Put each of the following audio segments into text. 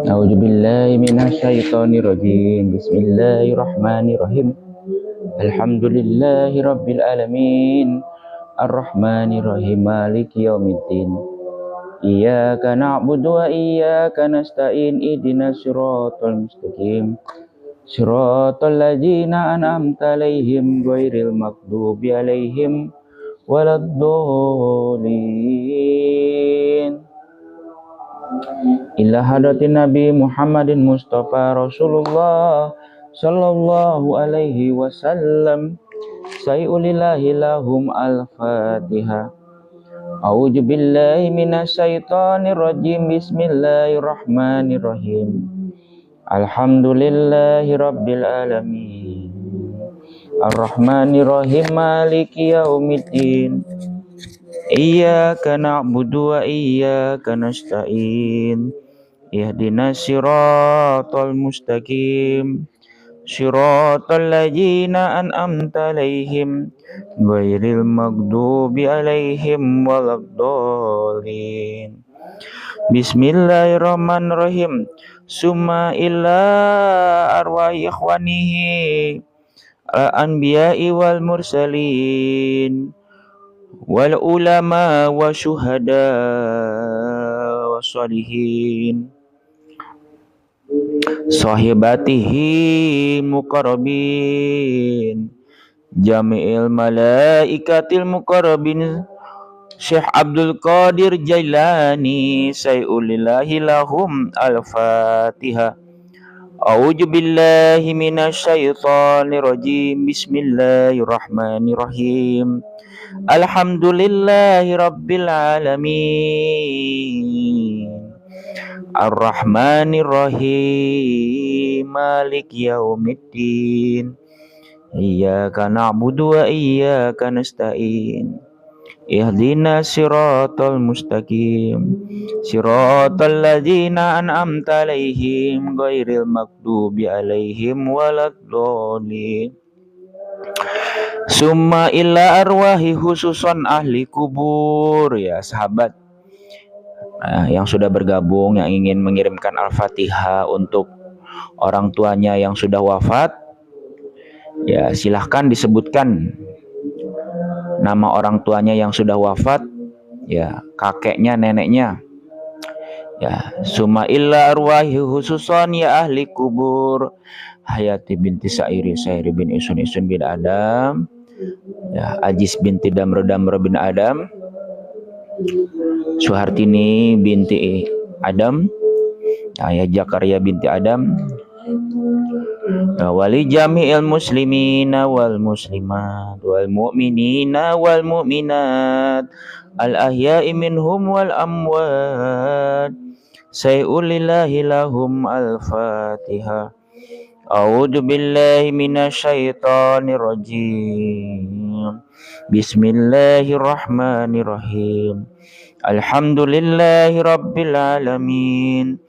A'udzubillahi minasyaitonirrajim. Bismillahirrahmanirrahim. Alhamdulillahi rabbil alamin. Arrahmanirrahim. Maliki yaumiddin. Iyyaka na'budu wa iyyaka nasta'in. Ihdinas siratal mustaqim. Siratal ladzina an'amta 'alaihim ghairil maghdubi 'alaihim waladdallin. Ila hadratin Nabi Muhammadin Mustafa Rasulullah sallallahu alaihi wasallam. Sayyulillahi lahum al-Fatihah. A'udzu billahi minasyaitonir rajim. Bismillahirrahmanirrahim. Alhamdulillahi rabbil alamin. Ar-Rahmanirrahim. Maliki yaumiddin. Iyyaka na'budu wa iyyaka nasta'in. Ihdinas siratal mustaqim. Siratal ladzina an'amta 'alaihim ghairil maghdubi 'alaihim waladdallin. Bismillahirrahmanirrahim. Summa ila arwahi ikhwanihi al-anbiya'i wal mursalin wal ulama wa syuhada wa sholihin sahibatihi muqarrabin jami'il malaikatil muqarrabin Syekh Abdul Qadir Jailani sayyulillahi lahum al-Fatihah. A'udzu billahi minasyaitonir rajim. Bismillahirrahmanirrahim. Alhamdulillahi rabbil alamin. Ar-Rahmanir-Rahim. Maliki yaumiddin. Iyyaka na'budu wa iyyaka nasta'in. Ihdinas siratal mustaqim. Siratal ladzina an'amta 'alaihim ghairil maghdubi 'alaihim waladdallin. Summa ila arwahi khususon ahli kubur. Ya sahabat yang sudah bergabung, yang ingin mengirimkan Al-Fatihah untuk orang tuanya yang sudah wafat, ya silahkan disebutkan nama orang tuanya yang sudah wafat, ya kakeknya, neneknya. Ya, summa illa arwahi khususon ya ahli kubur. Hayati binti Sa'iri, Sa'iri bin Isun, Isun bin Adam. Ya, Ajis binti Damr, Damr bin Adam. Suhartini binti Adam. Ya, Jakaria binti Adam. Wali jami'il muslimina wal muslimat wal mu'minina wal mu'minat al ahya'i minhum wal amwat. Sayyulillahi lahum al-Fatihah. A'udzu billahi minasyaitonir rajim. Bismillahirrahmanirrahim. Alhamdulillahi rabbil alamin.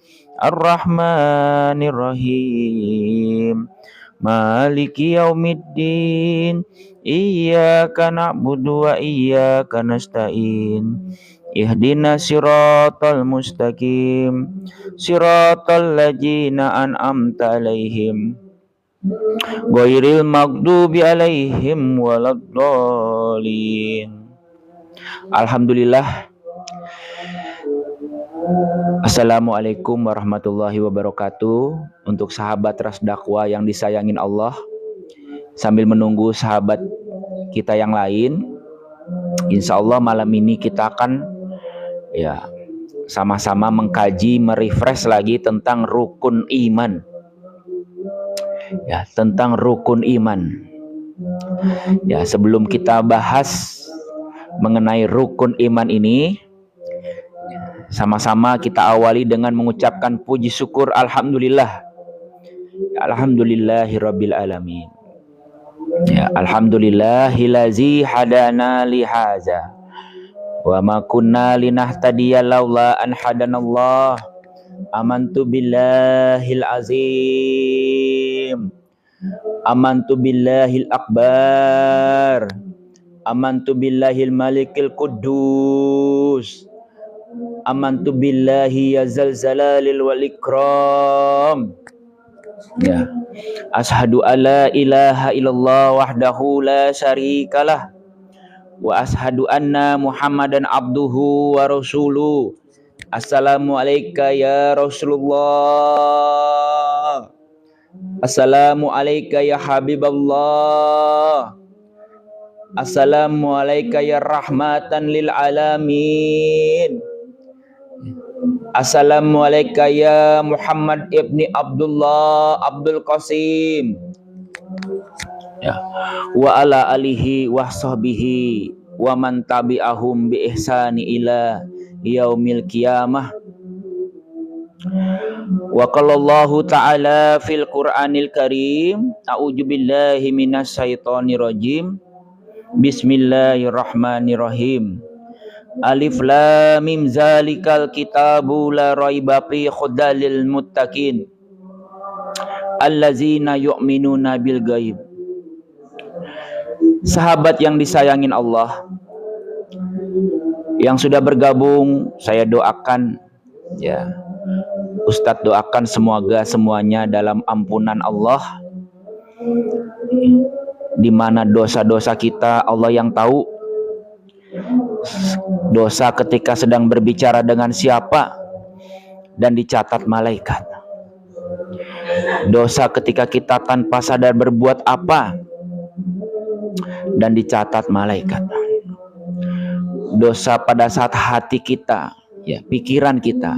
Ar-Rahmanir-Rahim. Maliki yaumiddin. Iyyaka na'budu wa iyyaka nasta'in. Ihdinas siratal mustaqim. Siratal ladzina an'amta 'alaihim ghairil maghdubi 'alaihim waladdallin. Alhamdulillah. Assalamualaikum warahmatullahi wabarakatuh. Untuk sahabat Ras Dakwah yang disayangin Allah, sambil menunggu sahabat kita yang lain, insya Allah malam ini kita akan ya sama-sama mengkaji, merefresh lagi tentang rukun iman. Ya, tentang rukun iman. Ya, sebelum kita bahas mengenai rukun iman ini, sama-sama kita awali dengan mengucapkan puji syukur alhamdulillah. Alhamdulillahirabbil alamin. Ya, alhamdulillahillazi hadana lihaza wa ma kunna linahtadiya laula an hadanallah. Amantu billahil azim, amantu billahil akbar, amantu billahil malikil quddus, amantu billahi ya zalzalalil wal ikram. Ya, ashadu alla ilaha illallah wahdahu la syarikalah wa ashadu anna muhammadan abduhu wa rasuluh. Assalamu alayka ya Rasulullah, assalamu alayka ya Habiballah, assalamu alayka ya rahmatan lil alamin, assalamu alayka ya Muhammad ibni Abdullah Abdul Qasim, ya, wa ala alihi wa sahbihi wa man tabi'ahum bi ihsani ila yaumil qiyamah. Wa qallallahu ta'ala fil Qur'anil Karim, a'udzu billahi minasyaitonir rajim. Bismillahirrahmanirrahim. Alif lam mim zalikal kitabu la raiba fi hudalil muttaqin allazina yu'minuna bil ghaib. Sahabat yang disayangin Allah yang sudah bergabung, saya doakan, ya, Ustadz doakan semuanya dalam ampunan Allah. Di mana dosa-dosa kita Allah yang tahu. Dosa ketika sedang berbicara dengan siapa dan dicatat malaikat. Dosa ketika kita tanpa sadar berbuat apa dan dicatat malaikat. Dosa pada saat hati kita, ya, pikiran kita,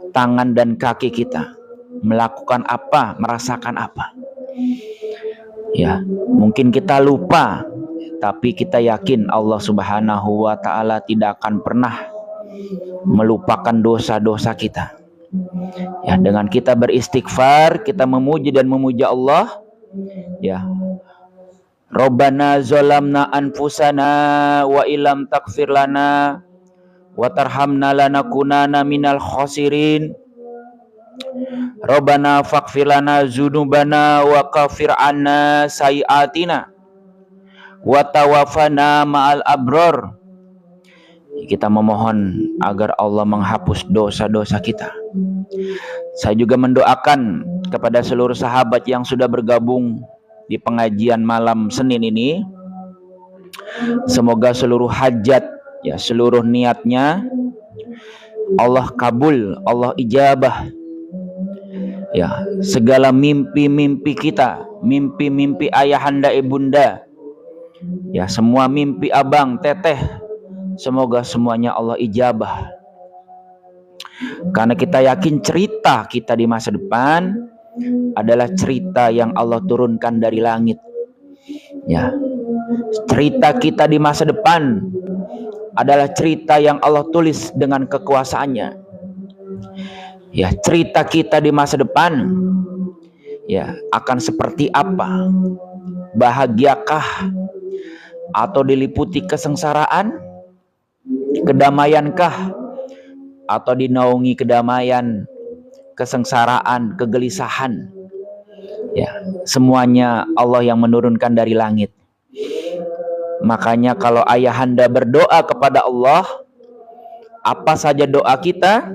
tangan dan kaki kita melakukan apa, merasakan apa. Ya, mungkin kita lupa, tapi kita yakin Allah Subhanahu wa Ta'ala tidak akan pernah melupakan dosa-dosa kita. Ya, dengan kita beristighfar, kita memuji dan memuja Allah, ya. Rabbana zalamna anfusana wa ilam taghfir lana wa tarhamna lanakunana minal khasirin. Rabbana faghfir lana dzunubana wa kaffir anna sayiatina wa tawaffana ma'al abrar. Kita memohon agar Allah menghapus dosa-dosa kita. Saya juga mendoakan kepada seluruh sahabat yang sudah bergabung di pengajian malam Senin ini, semoga seluruh hajat, ya, seluruh niatnya Allah kabul, Allah ijabah. Ya, segala mimpi-mimpi kita, mimpi-mimpi ayahanda ibunda, ya, semua mimpi abang, teteh, semoga semuanya Allah ijabah. Karena kita yakin cerita kita di masa depan adalah cerita yang Allah turunkan dari langit. Ya, cerita kita di masa depan adalah cerita yang Allah tulis dengan kekuasaannya. Ya, cerita kita di masa depan, ya, akan seperti apa? Bahagiakah atau diliputi kesengsaraan? Kedamaiankah atau dinaungi kedamaian, kesengsaraan, kegelisahan? Ya, semuanya Allah yang menurunkan dari langit. Makanya kalau ayahanda berdoa kepada Allah, apa saja doa kita,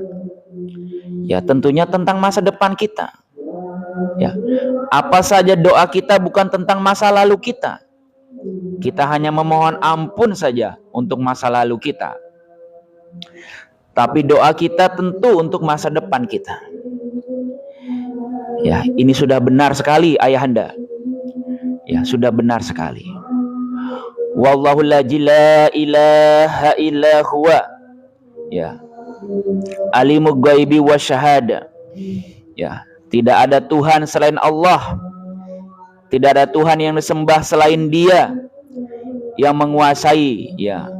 ya, tentunya tentang masa depan kita. Ya, apa saja doa kita bukan tentang masa lalu kita. Kita hanya memohon ampun saja untuk masa lalu kita. Tapi doa kita tentu untuk masa depan kita. Ya, ini sudah benar sekali ayahanda. Ya, sudah benar sekali. Wallahu la ilaha illa huwa. Ya. Alimul ghaibi wasyahada. Ya, tidak ada Tuhan selain Allah. Tidak ada Tuhan yang disembah selain Dia, yang menguasai, ya,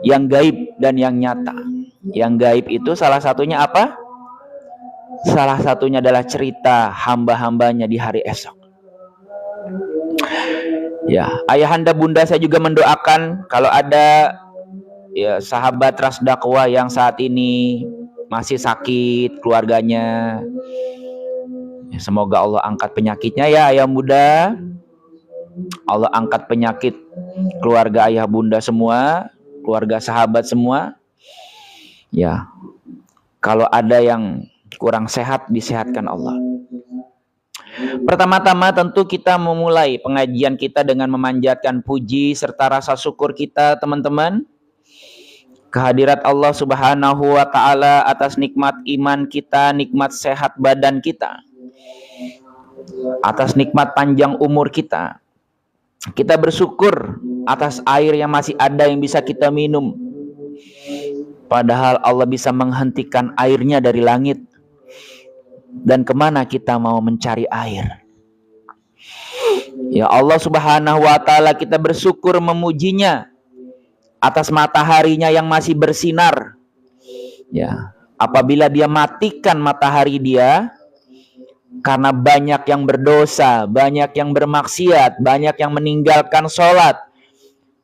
yang gaib dan yang nyata. Yang gaib itu salah satunya apa? Salah satunya adalah cerita hamba-hambanya di hari esok. Ya, ayahanda bunda saya juga mendoakan kalau ada ya sahabat Ras Dakwah yang saat ini masih sakit keluarganya. Ya, semoga Allah angkat penyakitnya ya ayah bunda. Allah angkat penyakit keluarga ayah bunda semua, keluarga sahabat semua. Ya, kalau ada yang kurang sehat, disehatkan Allah. Pertama-tama tentu kita memulai pengajian kita dengan memanjatkan puji serta rasa syukur kita, teman-teman, kehadirat Allah Subhanahu wa taala atas nikmat iman kita, nikmat sehat badan kita, atas nikmat panjang umur kita. Kita bersyukur atas air yang masih ada yang bisa kita minum. Padahal Allah bisa menghentikan airnya dari langit. Dan kemana kita mau mencari air? Ya Allah Subhanahu wa taala, kita bersyukur memujinya atas mataharinya yang masih bersinar. Ya, apabila dia matikan matahari dia karena banyak yang berdosa, banyak yang bermaksiat, banyak yang meninggalkan sholat,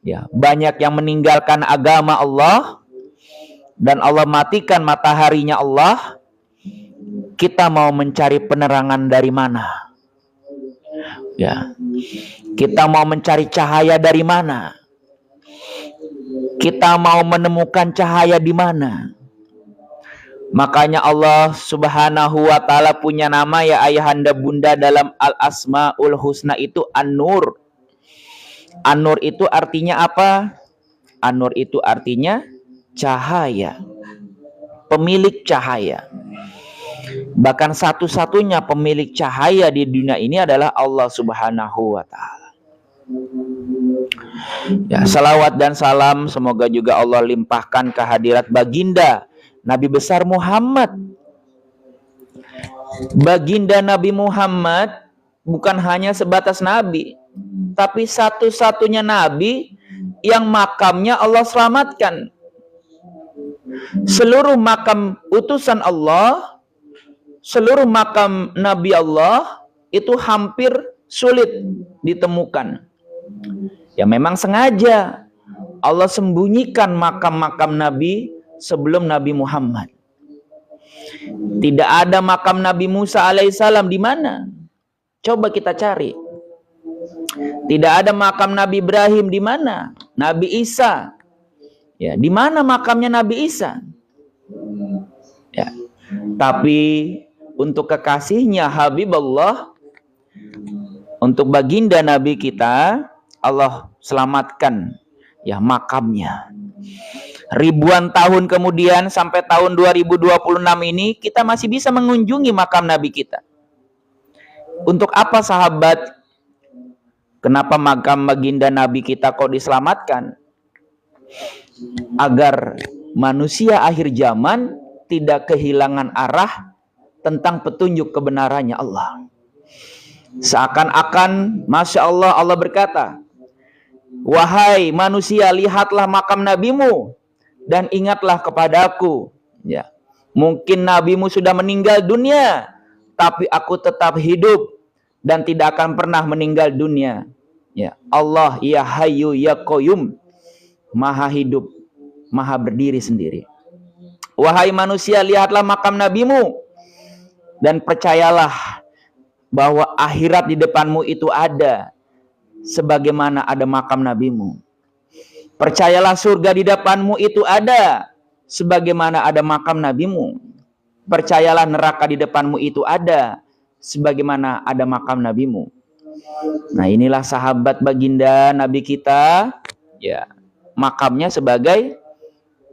ya, banyak yang meninggalkan agama Allah, dan Allah matikan mataharinya Allah, kita mau mencari penerangan dari mana? Ya, kita mau mencari cahaya dari mana? Kita mau menemukan cahaya di mana? Makanya Allah Subhanahu wa taala punya nama ya ayahanda bunda dalam Al-Asmaul Husna itu An-Nur. An-Nur itu artinya apa? An-Nur itu artinya cahaya. Pemilik cahaya. Bahkan satu-satunya pemilik cahaya di dunia ini adalah Allah Subhanahu wa taala. Ya, salawat dan salam semoga juga Allah limpahkan kehadirat baginda Nabi besar Muhammad. Baginda Nabi Muhammad bukan hanya sebatas nabi, tapi satu-satunya nabi yang makamnya Allah selamatkan. Seluruh makam utusan Allah, seluruh makam Nabi Allah itu hampir sulit ditemukan. Ya memang sengaja Allah sembunyikan makam-makam Nabi sebelum Nabi Muhammad. Tidak ada makam Nabi Musa alaihissalam di mana? Coba kita cari. Tidak ada makam Nabi Ibrahim di mana? Nabi Isa. Ya, di mana makamnya Nabi Isa? Ya. Tapi untuk kekasihnya Habibullah, untuk baginda Nabi kita, Allah selamatkan ya makamnya. Ribuan tahun kemudian sampai tahun 2026 ini kita masih bisa mengunjungi makam Nabi kita. Untuk apa sahabat? Kenapa makam baginda Nabi kita kok diselamatkan? Agar manusia akhir zaman tidak kehilangan arah tentang petunjuk kebenarannya Allah. Seakan-akan, Masya Allah, Allah berkata, wahai manusia, lihatlah makam nabimu dan ingatlah kepadaku. Ya, mungkin nabimu sudah meninggal dunia, tapi aku tetap hidup dan tidak akan pernah meninggal dunia. Ya, Allah ya Hayyu ya Qayyum, Maha hidup, Maha berdiri sendiri. Wahai manusia, lihatlah makam nabimu dan percayalah bahwa akhirat di depanmu itu ada sebagaimana ada makam nabimu. Percayalah surga di depanmu itu ada sebagaimana ada makam nabimu. Percayalah neraka di depanmu itu ada sebagaimana ada makam nabimu. Nah, inilah sahabat baginda Nabi kita, ya, makamnya sebagai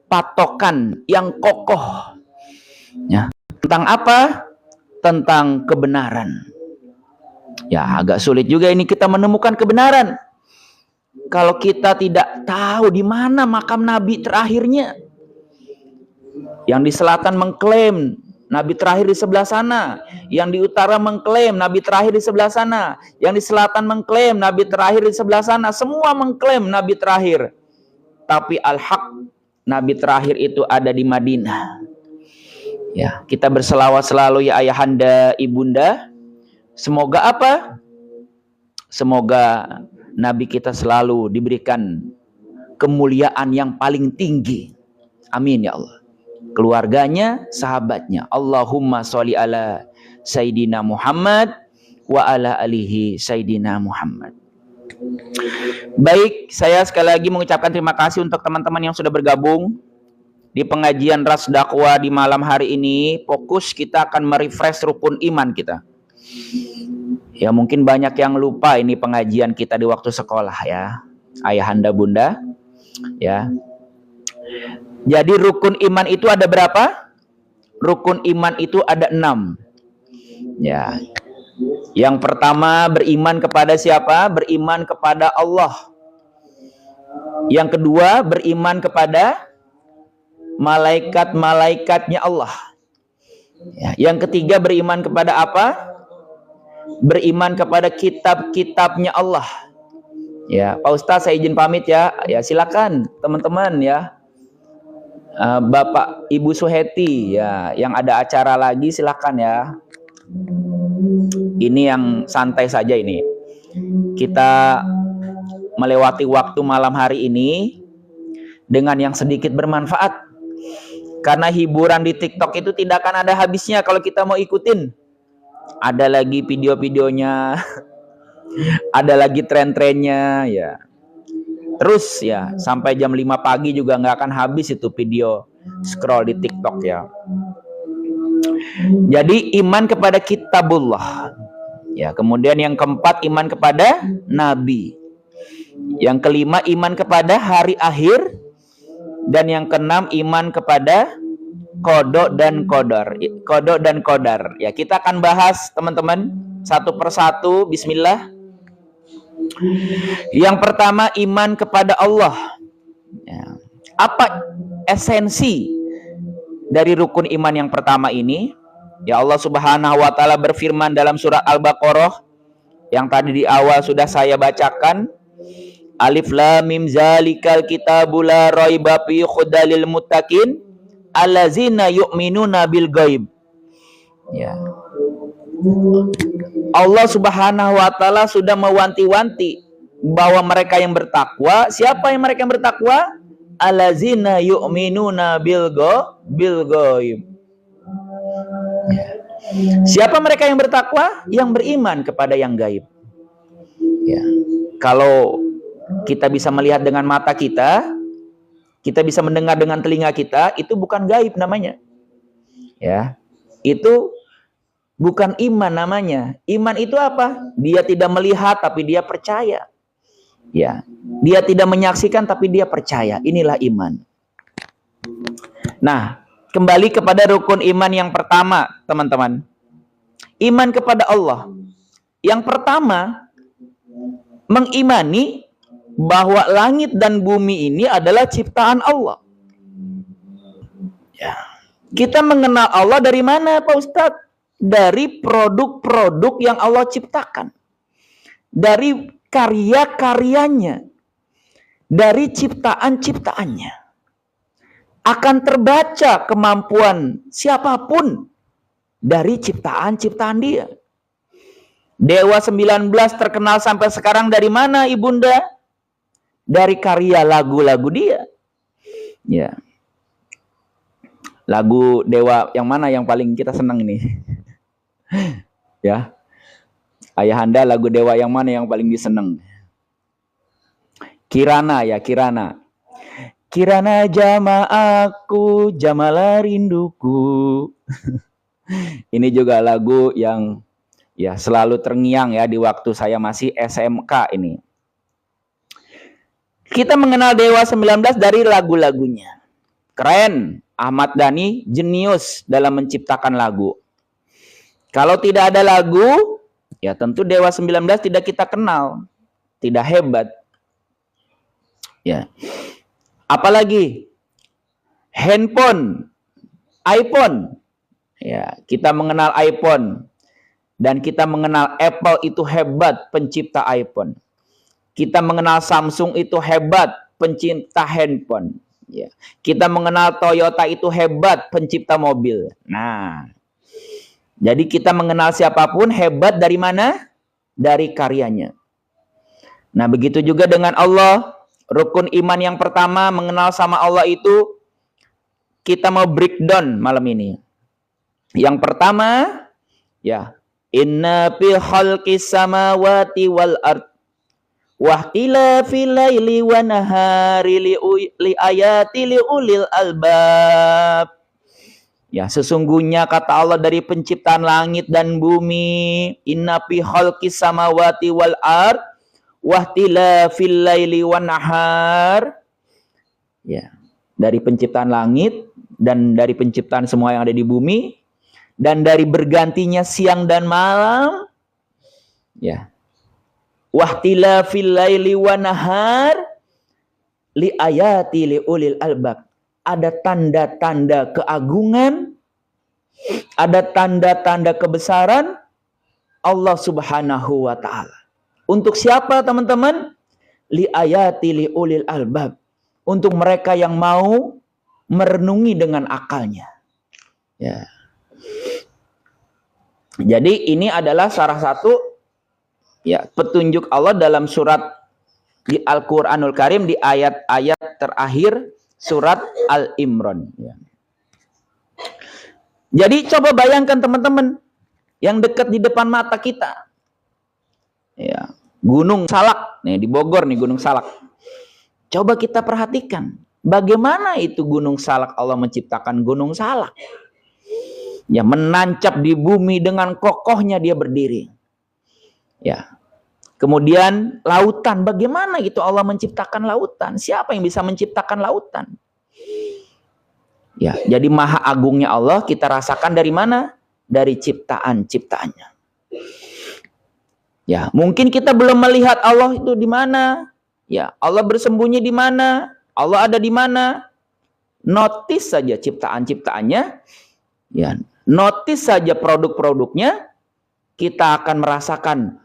patokan yang kokoh. Ya, tentang apa? Tentang kebenaran. Ya, agak sulit juga ini kita menemukan kebenaran kalau kita tidak tahu di mana makam Nabi terakhirnya. Yang di selatan mengklaim Nabi terakhir di sebelah sana, yang di utara mengklaim Nabi terakhir di sebelah sana, yang di selatan mengklaim Nabi terakhir di sebelah sana, semua mengklaim Nabi terakhir. Tapi al-haq, Nabi terakhir itu ada di Madinah. Ya, kita berselawat selalu ya ayahanda, ibunda. Semoga apa? Semoga Nabi kita selalu diberikan kemuliaan yang paling tinggi. Amin ya Allah. Keluarganya, sahabatnya. Allahumma sholli ala Sayyidina Muhammad wa ala alihi Sayyidina Muhammad. Baik, saya sekali lagi mengucapkan terima kasih untuk teman-teman yang sudah bergabung di pengajian Ras Dakwah di malam hari ini. Fokus kita akan merefresh rukun iman kita. Ya, mungkin banyak yang lupa ini pengajian kita di waktu sekolah ya, ayahanda bunda ya. Jadi rukun iman itu ada berapa? Rukun iman itu ada 6 ya. Yang pertama, beriman kepada siapa? Beriman kepada Allah. Yang kedua, beriman kepada malaikat-malaikatnya Allah ya. Yang ketiga, beriman kepada apa? Beriman kepada kitab-kitabnya Allah ya. Pak Ustadz, saya izin pamit ya. Ya silakan teman-teman ya. Bapak Ibu Suheti ya, yang ada acara lagi silakan ya. Ini yang santai saja ini. Kita melewati waktu malam hari ini dengan yang sedikit bermanfaat. Karena hiburan di TikTok itu tidak akan ada habisnya kalau kita mau ikutin. Ada lagi video-videonya, ada lagi tren-trennya ya. Terus ya, sampai jam 5 pagi juga nggak akan habis itu video scroll di TikTok ya. Jadi iman kepada kitabullah. Ya, kemudian yang keempat, iman kepada nabi. Yang kelima, iman kepada hari akhir. Dan yang keenam, iman kepada qada dan qadar. Qada dan qadar. Ya, kita akan bahas teman-teman satu persatu. Bismillah. Yang pertama, iman kepada Allah. Ya. Apa esensi dari rukun iman yang pertama ini? Ya, Allah Subhanahu wa taala berfirman dalam surat Al-Baqarah yang tadi di awal sudah saya bacakan. Alif lam mim zalikal kitabul la raiba fihi hudalil muttaqin allazina yu'minuna bil ghaib. Ya. Allah Subhanahu wa taala sudah mewanti-wanti bahwa mereka yang bertakwa, siapa yang mereka yang bertakwa? Allazina yu'minuna bil ghaib. Ya. Siapa mereka yang bertakwa? Yang beriman kepada yang gaib. Ya. Kalau kita bisa melihat dengan mata kita bisa mendengar dengan telinga kita, itu bukan gaib namanya. Ya. Itu bukan iman namanya. Iman itu apa? Dia tidak melihat tapi dia percaya. Ya. Dia tidak menyaksikan tapi dia percaya. Inilah iman. Nah, kembali kepada rukun iman yang pertama, teman-teman. Iman kepada Allah. Yang pertama, mengimani bahwa langit dan bumi ini adalah ciptaan Allah. Ya. Kita mengenal Allah dari mana, Pak Ustadz? Dari produk-produk yang Allah ciptakan. Dari karya-karyanya. Dari ciptaan-ciptaannya. Akan terbaca kemampuan siapapun dari ciptaan-ciptaan dia. Dewa 19 terkenal sampai sekarang dari mana, Ibunda? Dari karya lagu-lagu dia. Ya. Lagu Dewa yang mana yang paling kita senang ini? Ya. Ayahanda, lagu Dewa yang mana yang paling diseneng? Kirana ya, Kirana. Kirana jama aku, jamalah rinduku. Ini juga lagu yang ya selalu terngiang ya di waktu saya masih SMK ini. Kita mengenal Dewa 19 dari lagu-lagunya. Keren. Ahmad Dhani jenius dalam menciptakan lagu. Kalau tidak ada lagu, ya tentu Dewa 19 tidak kita kenal. Tidak hebat. Ya. Apalagi handphone, iPhone. Ya, kita mengenal iPhone dan kita mengenal Apple itu hebat pencipta iPhone. Kita mengenal Samsung itu hebat pencipta handphone. Ya. Kita mengenal Toyota itu hebat pencipta mobil. Nah, jadi kita mengenal siapapun hebat dari mana? Dari karyanya. Nah, begitu juga dengan Allah. Rukun iman yang pertama mengenal sama Allah itu kita mau breakdown malam ini. Yang pertama, ya, inna fi khalqis samawati wal ard wahtilafil laili wan nahari li ayati li ulil albab. Ya, sesungguhnya kata Allah dari penciptaan langit dan bumi, inna fi khalqis samawati wal ard wahtilafil laili wan nahar. Ya, dari penciptaan langit dan dari penciptaan semua yang ada di bumi dan dari bergantinya siang dan malam. Ya. Wahtilafil laili wan nahar li ayati li ulil albab. Ada tanda-tanda keagungan, ada tanda-tanda kebesaran Allah Subhanahu wa taala. Untuk siapa, teman-teman? Li ayati li ulil albab. Untuk mereka yang mau merenungi dengan akalnya. Ya. Jadi ini adalah salah satu ya petunjuk Allah dalam surat di Al-Qur'anul Karim di ayat-ayat terakhir surat Al-Imran. Ya. Jadi coba bayangkan teman-teman yang dekat di depan mata kita. Ya, Gunung Salak nih di Bogor nih, Gunung Salak. Coba kita perhatikan bagaimana itu Gunung Salak, Allah menciptakan Gunung Salak. Ya, menancap di bumi dengan kokohnya dia berdiri. Ya. Kemudian lautan, bagaimana itu Allah menciptakan lautan? Siapa yang bisa menciptakan lautan? Ya, jadi maha agungnya Allah kita rasakan dari mana? Dari ciptaan-ciptaannya. Ya, mungkin kita belum melihat Allah itu di mana. Ya, Allah bersembunyi di mana? Allah ada di mana? Notice saja ciptaan-ciptaannya. Ya, notice saja produk-produknya. Kita akan merasakan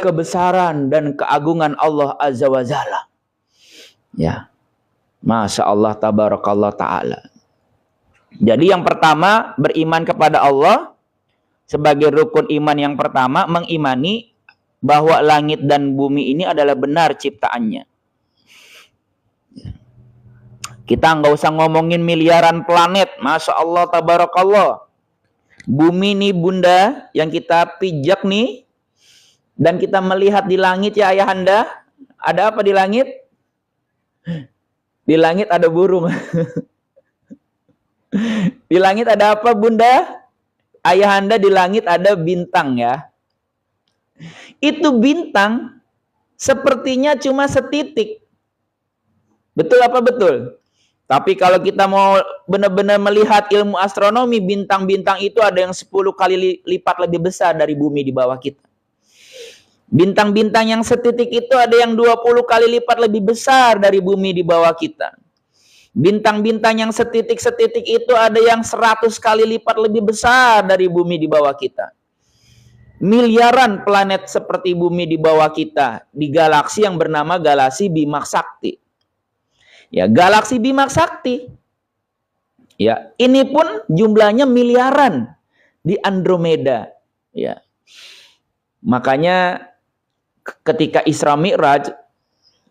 kebesaran dan keagungan Allah Azza wa Jalla. Ya. Masya Allah tabarakallah ta'ala. Jadi yang pertama, beriman kepada Allah. Sebagai rukun iman yang pertama, mengimani bahwa langit dan bumi ini adalah benar ciptaannya. Kita nggak usah ngomongin miliaran planet. Masya Allah tabarakallah. Bumi nih bunda yang kita pijak nih. Dan kita melihat di langit ya ayahanda. Ada apa di langit? Di langit ada burung. Di langit ada apa bunda? Ayahanda, di langit ada bintang ya. Itu bintang sepertinya cuma setitik. Betul apa betul? Tapi kalau kita mau benar-benar melihat ilmu astronomi, bintang-bintang itu ada yang 10 kali lipat lebih besar dari bumi di bawah kita. Bintang-bintang yang setitik itu ada yang 20 kali lipat lebih besar dari bumi di bawah kita. Bintang-bintang yang setitik-setitik itu ada yang 100 kali lipat lebih besar dari bumi di bawah kita. Miliaran planet seperti bumi di bawah kita di galaksi yang bernama galaksi Bima Sakti. Ya, galaksi Bima Sakti. Ya, ini pun jumlahnya miliaran di Andromeda. Ya. Makanya ketika Isra Mi'raj,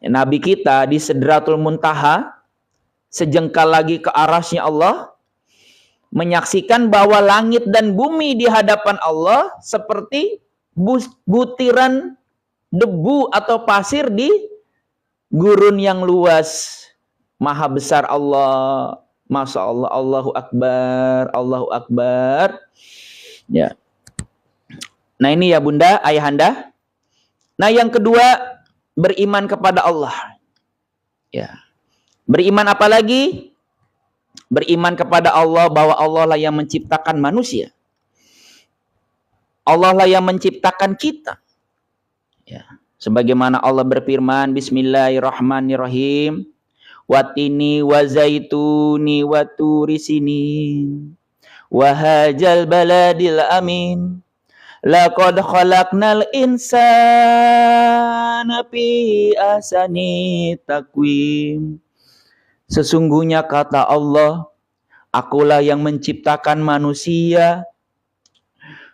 Nabi kita di Sidratul Muntaha, sejengkal lagi ke arasnya Allah, menyaksikan bahwa langit dan bumi di hadapan Allah seperti butiran debu atau pasir di gurun yang luas. Maha besar Allah, Masya Allah, Allahu Akbar, Allahu Akbar. Ya. Nah ini ya bunda, ayahanda. Nah yang kedua, beriman kepada Allah. Ya. Beriman apa lagi? Beriman kepada Allah bahwa Allah lah yang menciptakan manusia. Allah lah yang menciptakan kita. Ya. Sebagaimana Allah berfirman, Bismillahirrahmanirrahim. Watini wa zaituni wa turi sinin wa hajal baladil amin. Laqad khalaqnal insana fi ahsani taqwim. Sesungguhnya kata Allah, akulah yang menciptakan manusia,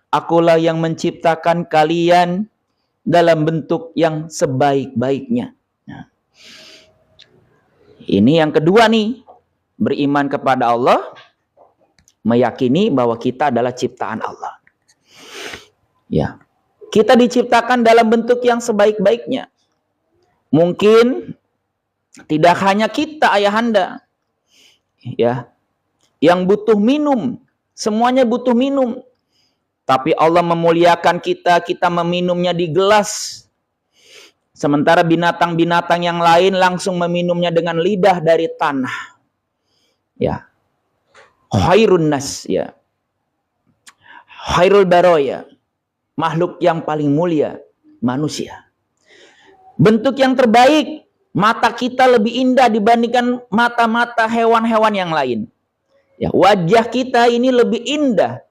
akulah yang menciptakan kalian dalam bentuk yang sebaik-baiknya. Nah, ini yang kedua nih, beriman kepada Allah, meyakini bahwa kita adalah ciptaan Allah. Ya, kita diciptakan dalam bentuk yang sebaik-baiknya. Mungkin tidak hanya kita ayahanda, ya, yang butuh minum, semuanya butuh minum. Tapi Allah memuliakan kita, kita meminumnya di gelas. Sementara binatang-binatang yang lain langsung meminumnya dengan lidah dari tanah. Ya. Khairun nas, ya. Khairul baroya. Makhluk yang paling mulia, manusia. Bentuk yang terbaik, mata kita lebih indah dibandingkan mata-mata hewan-hewan yang lain. Ya, wajah kita ini lebih indah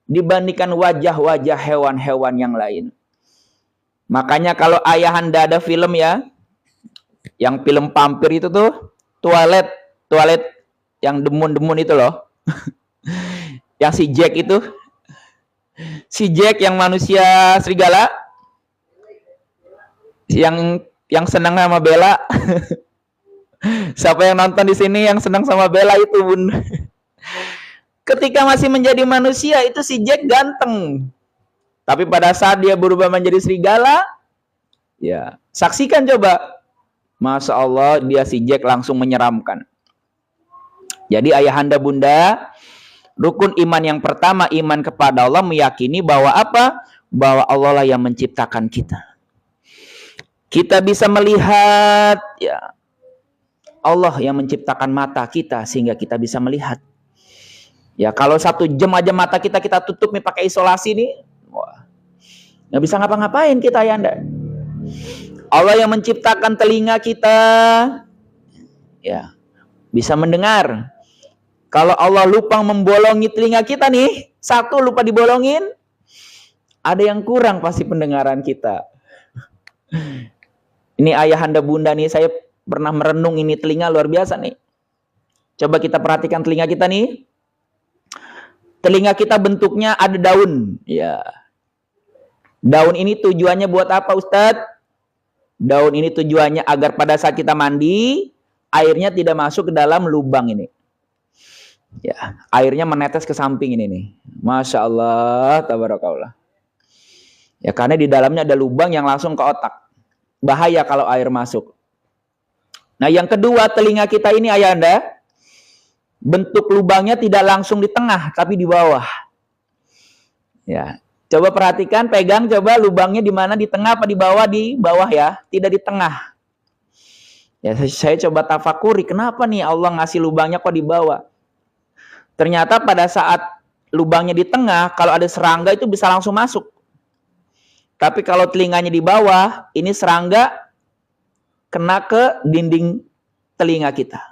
dibandingkan wajah-wajah hewan-hewan yang lain. Makanya kalau ayahanda ada film ya, yang film vampir itu tuh, toilet yang demun-demun itu loh. Yang si Jack itu, si Jack yang manusia serigala, yang senang sama Bella. Siapa yang nonton di sini yang senang sama Bella itu, Bun? Ketika masih menjadi manusia itu si Jack ganteng. Tapi pada saat dia berubah menjadi serigala, ya, saksikan coba. Masya Allah, dia si Jack langsung menyeramkan. Jadi ayahanda bunda, rukun iman yang pertama, iman kepada Allah, meyakini bahwa apa? Bahwa Allah lah yang menciptakan kita. Kita bisa melihat, ya, Allah yang menciptakan mata kita sehingga kita bisa melihat. Ya, kalau 1 jam aja mata kita tutup nih pakai isolasi nih, wah, nggak bisa ngapa-ngapain kita ya anda. Allah yang menciptakan telinga kita, ya, bisa mendengar. Kalau Allah lupa membolongi telinga kita nih, 1 lupa dibolongin, ada yang kurang pasti pendengaran kita. Ini ayahanda bunda nih, saya pernah merenung ini telinga luar biasa nih. Coba kita perhatikan telinga kita nih. Telinga kita bentuknya ada daun, ya. Daun ini tujuannya buat apa, Ustadz? Daun ini tujuannya agar pada saat kita mandi, airnya tidak masuk ke dalam lubang ini. Ya, airnya menetes ke samping ini nih. Masya Allah, tabarakallah. Ya, karena di dalamnya ada lubang yang langsung ke otak. Bahaya kalau air masuk. Nah, yang kedua, telinga kita ini ayahanda, bentuk lubangnya tidak langsung di tengah, tapi di bawah. Ya, coba perhatikan, pegang coba lubangnya di mana, di tengah apa di bawah? Di bawah ya, tidak di tengah. Ya, saya coba tafakuri, kenapa nih Allah ngasih lubangnya kok di bawah? Ternyata pada saat lubangnya di tengah, kalau ada serangga itu bisa langsung masuk. Tapi kalau telinganya di bawah, ini serangga kena ke dinding telinga kita.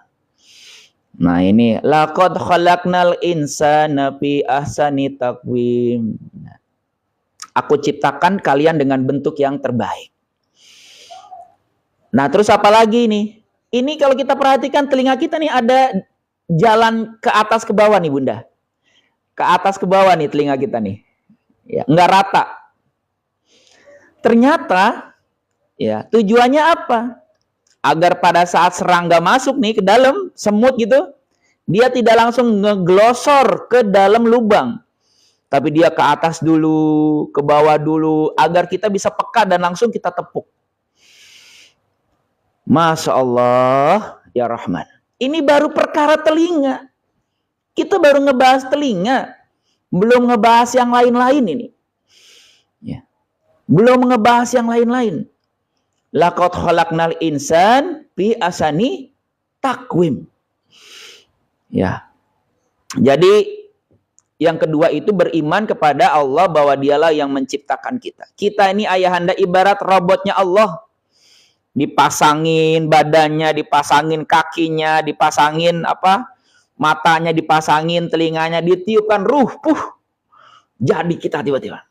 Nah ini, laqad khalaqnal insana fi ahsani taqwim. Aku ciptakan kalian dengan bentuk yang terbaik. Nah terus apa lagi nih? Ini kalau kita perhatikan telinga kita nih ada jalan ke atas ke bawah nih bunda. Ke atas ke bawah nih telinga kita nih. Ya, enggak rata. Ternyata ya tujuannya apa? Agar pada saat serangga masuk nih ke dalam semut gitu, dia tidak langsung ngeglosor ke dalam lubang. Tapi dia ke atas dulu, ke bawah dulu, agar kita bisa peka dan langsung kita tepuk. Masya Allah, ya Rahman. Ini baru perkara telinga. Kita baru ngebahas telinga. Belum ngebahas yang lain-lain ini. Ya. Belum ngebahas yang lain-lain. Laqad khalaqnal insan fi ahsani taqwim. Ya. Jadi yang kedua itu beriman kepada Allah bahwa dialah yang menciptakan kita. Kita ini ayahanda ibarat robotnya Allah. Dipasangin badannya, dipasangin kakinya, dipasangin apa? Matanya dipasangin, telinganya ditiupkan ruh, jadi kita tiba-tiba.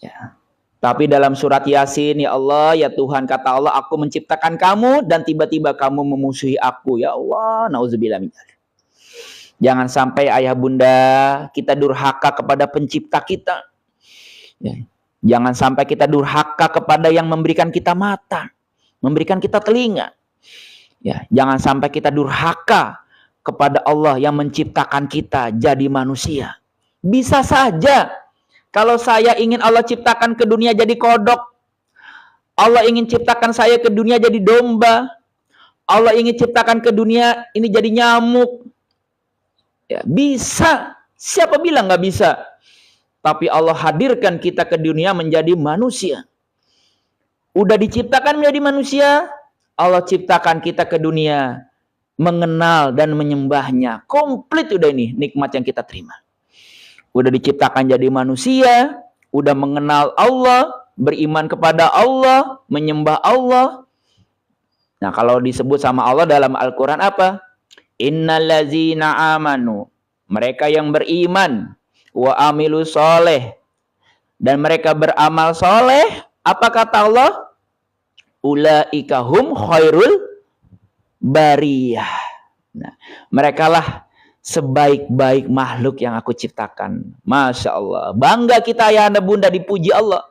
Ya. Tapi dalam surat Yasin, ya Allah, ya Tuhan, kata Allah, aku menciptakan kamu dan tiba-tiba kamu memusuhi aku. Ya Allah, nauzubillah min dzalik. Jangan sampai ayah bunda kita durhaka kepada pencipta kita. Ya. Jangan sampai kita durhaka kepada yang memberikan kita mata, memberikan kita telinga. Ya, jangan sampai kita durhaka kepada Allah yang menciptakan kita jadi manusia. Bisa saja kalau saya ingin Allah ciptakan ke dunia jadi kodok, Allah ingin ciptakan saya ke dunia jadi domba, Allah ingin ciptakan ke dunia ini jadi nyamuk. Ya, bisa. Siapa bilang nggak bisa? Tapi Allah hadirkan kita ke dunia menjadi manusia. Udah diciptakan menjadi manusia, Allah ciptakan kita ke dunia mengenal dan menyembahnya. Komplit udah ini nikmat yang kita terima. Udah diciptakan jadi manusia, udah mengenal Allah, beriman kepada Allah, menyembah Allah. Nah, kalau disebut sama Allah dalam Al-Quran apa? Innallazina amanu, mereka yang beriman, wa amilu soleh, dan mereka beramal soleh. Apa kata Allah? Ulaika hum khairul bariyah. Nah, merekalah sebaik-baik makhluk yang aku ciptakan. Masya Allah. Bangga kita ayahanda bunda dipuji Allah.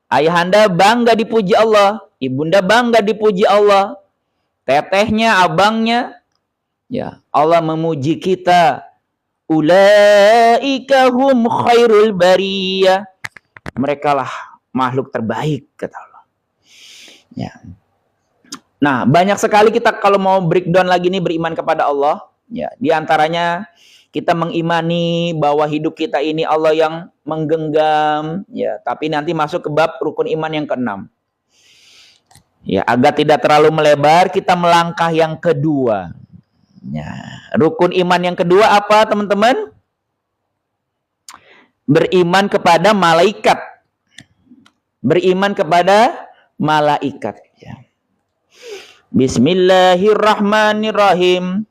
Ayahanda bangga dipuji Allah. Ibunda bangga dipuji Allah. Tetehnya, abangnya. Ya, Allah memuji kita. Ulaika hum khairul bariyah. Merekalah makhluk terbaik, kata Allah. Ya. Nah, banyak sekali kita kalau mau breakdown lagi nih beriman kepada Allah. Ya, di antaranya kita mengimani bahwa hidup kita ini Allah yang menggenggam. Ya, tapi nanti masuk ke bab rukun iman yang ke-6. Ya, agar tidak terlalu melebar, kita melangkah yang kedua. Ya, rukun iman yang kedua apa, teman-teman? Beriman kepada malaikat. Beriman kepada malaikat. Ya. Bismillahirrahmanirrahim.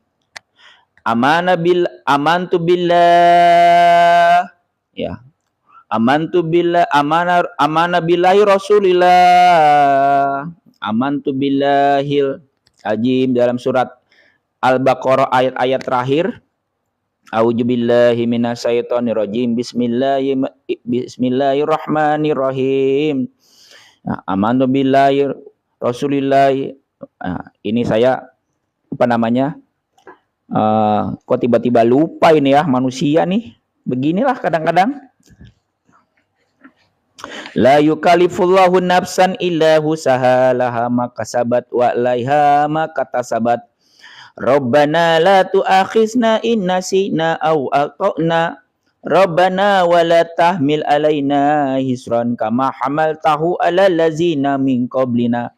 Amantu billah. Ya. Amantu billah, amana billahi rasulillah. Amantu billahil azim, dalam surat Al-Baqarah ayat-ayat terakhir. A'udzubillahi minasyaitonirrajim. Bismillahirrahmanirrahim. Nah, amantu billahi rasulillah. Nah, ini saya apa namanya? Kok tiba-tiba lupa ini ya, manusia nih. Beginilah kadang-kadang. La yukallifullahu nafsan illa wusaha laha ma kasabat wa 'alaiha ma katasabat. Rabbana la tu'akhizna in nasina aw aqta'na. Rabbana wa la tahmil alaina hisran kama hamaltahu 'alal ladzina min qablina.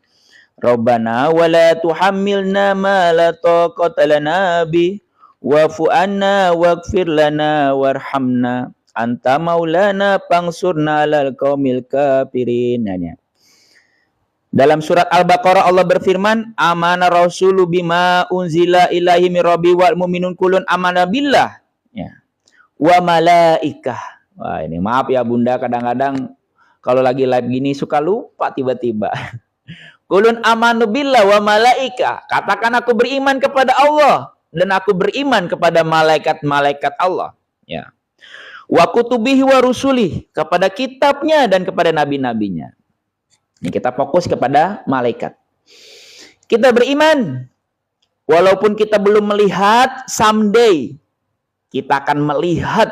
Rabbana wa la tuhammilna ma la taqata lana bih wa'fu 'anna waghfir lana warhamna anta maulana pangsurna 'alal qaumil kafirin. Dalam surat Al-Baqarah Allah berfirman, amana rasulu bima unzila ilaihi mir rabbi wal mu'minun kullun amana billah, ya, wa malaikah. Wah, ini maaf ya bunda, kadang-kadang kalau lagi live gini suka lupa tiba-tiba. Kullun amanu billah wa malaikah. Katakan aku beriman kepada Allah dan aku beriman kepada malaikat-malaikat Allah, ya. Wa kutubihi wa rusulih, kepada kitabnya dan kepada nabi-nabinya. Ini kita fokus kepada malaikat. Kita beriman, walaupun kita belum melihat, someday kita akan melihat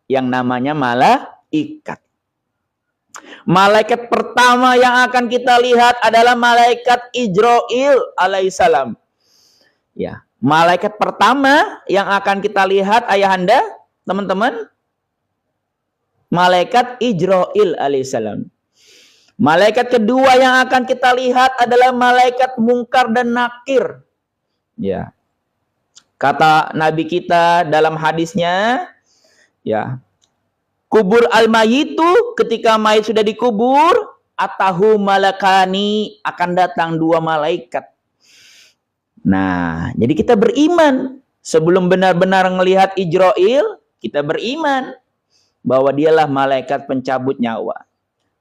yang namanya malaikat. Malaikat pertama yang akan kita lihat adalah malaikat Ijrail alaihissalam. Ya, malaikat pertama yang akan kita lihat ayahanda, teman-teman, malaikat Ijrail alaihissalam. Malaikat kedua yang akan kita lihat adalah malaikat Munkar dan Nakir. Ya. Kata Nabi kita dalam hadisnya, ya. Kubur al-mayitu, ketika mayit sudah dikubur, atahu malakani, akan datang dua malaikat. Nah, jadi kita beriman sebelum benar-benar melihat Ijrail, kita beriman bahwa dialah malaikat pencabut nyawa.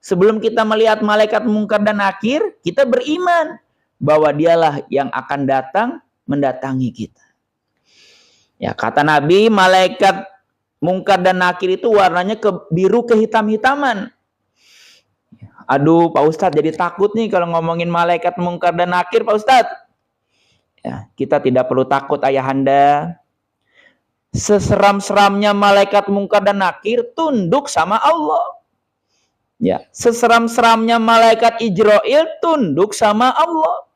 Sebelum kita melihat malaikat Munkar dan Nakir, kita beriman bahwa dialah yang akan datang mendatangi kita. Ya, kata Nabi, malaikat Munkar dan Nakir itu warnanya biru kehitam-hitaman. Aduh, Pak Ustadz jadi takut nih kalau ngomongin malaikat mungkar dan nakir, Pak Ustadz. Ya, kita tidak perlu takut ayahanda. Seseram-seramnya malaikat mungkar dan nakir tunduk sama Allah. Ya, seseram-seramnya malaikat Ijrail tunduk sama Allah.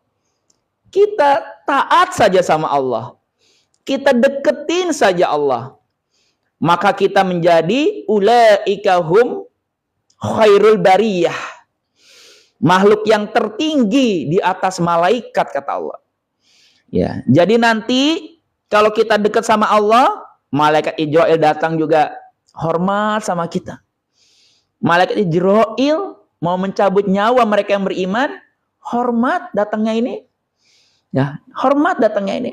Kita taat saja sama Allah. Kita deketin saja Allah. Maka kita menjadi ulaika hum khairul bariyah. Makhluk yang tertinggi di atas malaikat, kata Allah. Ya, jadi nanti kalau kita dekat sama Allah, malaikat Ijrail datang juga hormat sama kita. Malaikat Ijrail mau mencabut nyawa mereka yang beriman, hormat datangnya ini. Ya, hormat datangnya ini.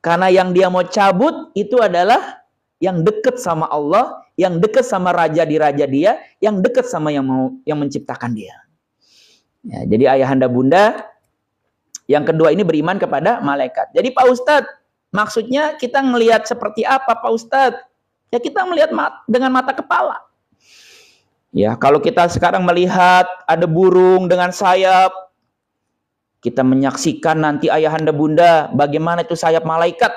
Karena yang dia mau cabut itu adalah yang dekat sama Allah, yang dekat sama raja di raja dia, yang dekat sama yang menciptakan dia. Ya, jadi ayahanda bunda yang kedua ini beriman kepada malaikat. Jadi Pak Ustadz, maksudnya kita ngelihat seperti apa Pak Ustadz? Ya kita melihat dengan mata kepala. Ya, kalau kita sekarang melihat ada burung dengan sayap, kita menyaksikan nanti ayahanda bunda bagaimana itu sayap malaikat.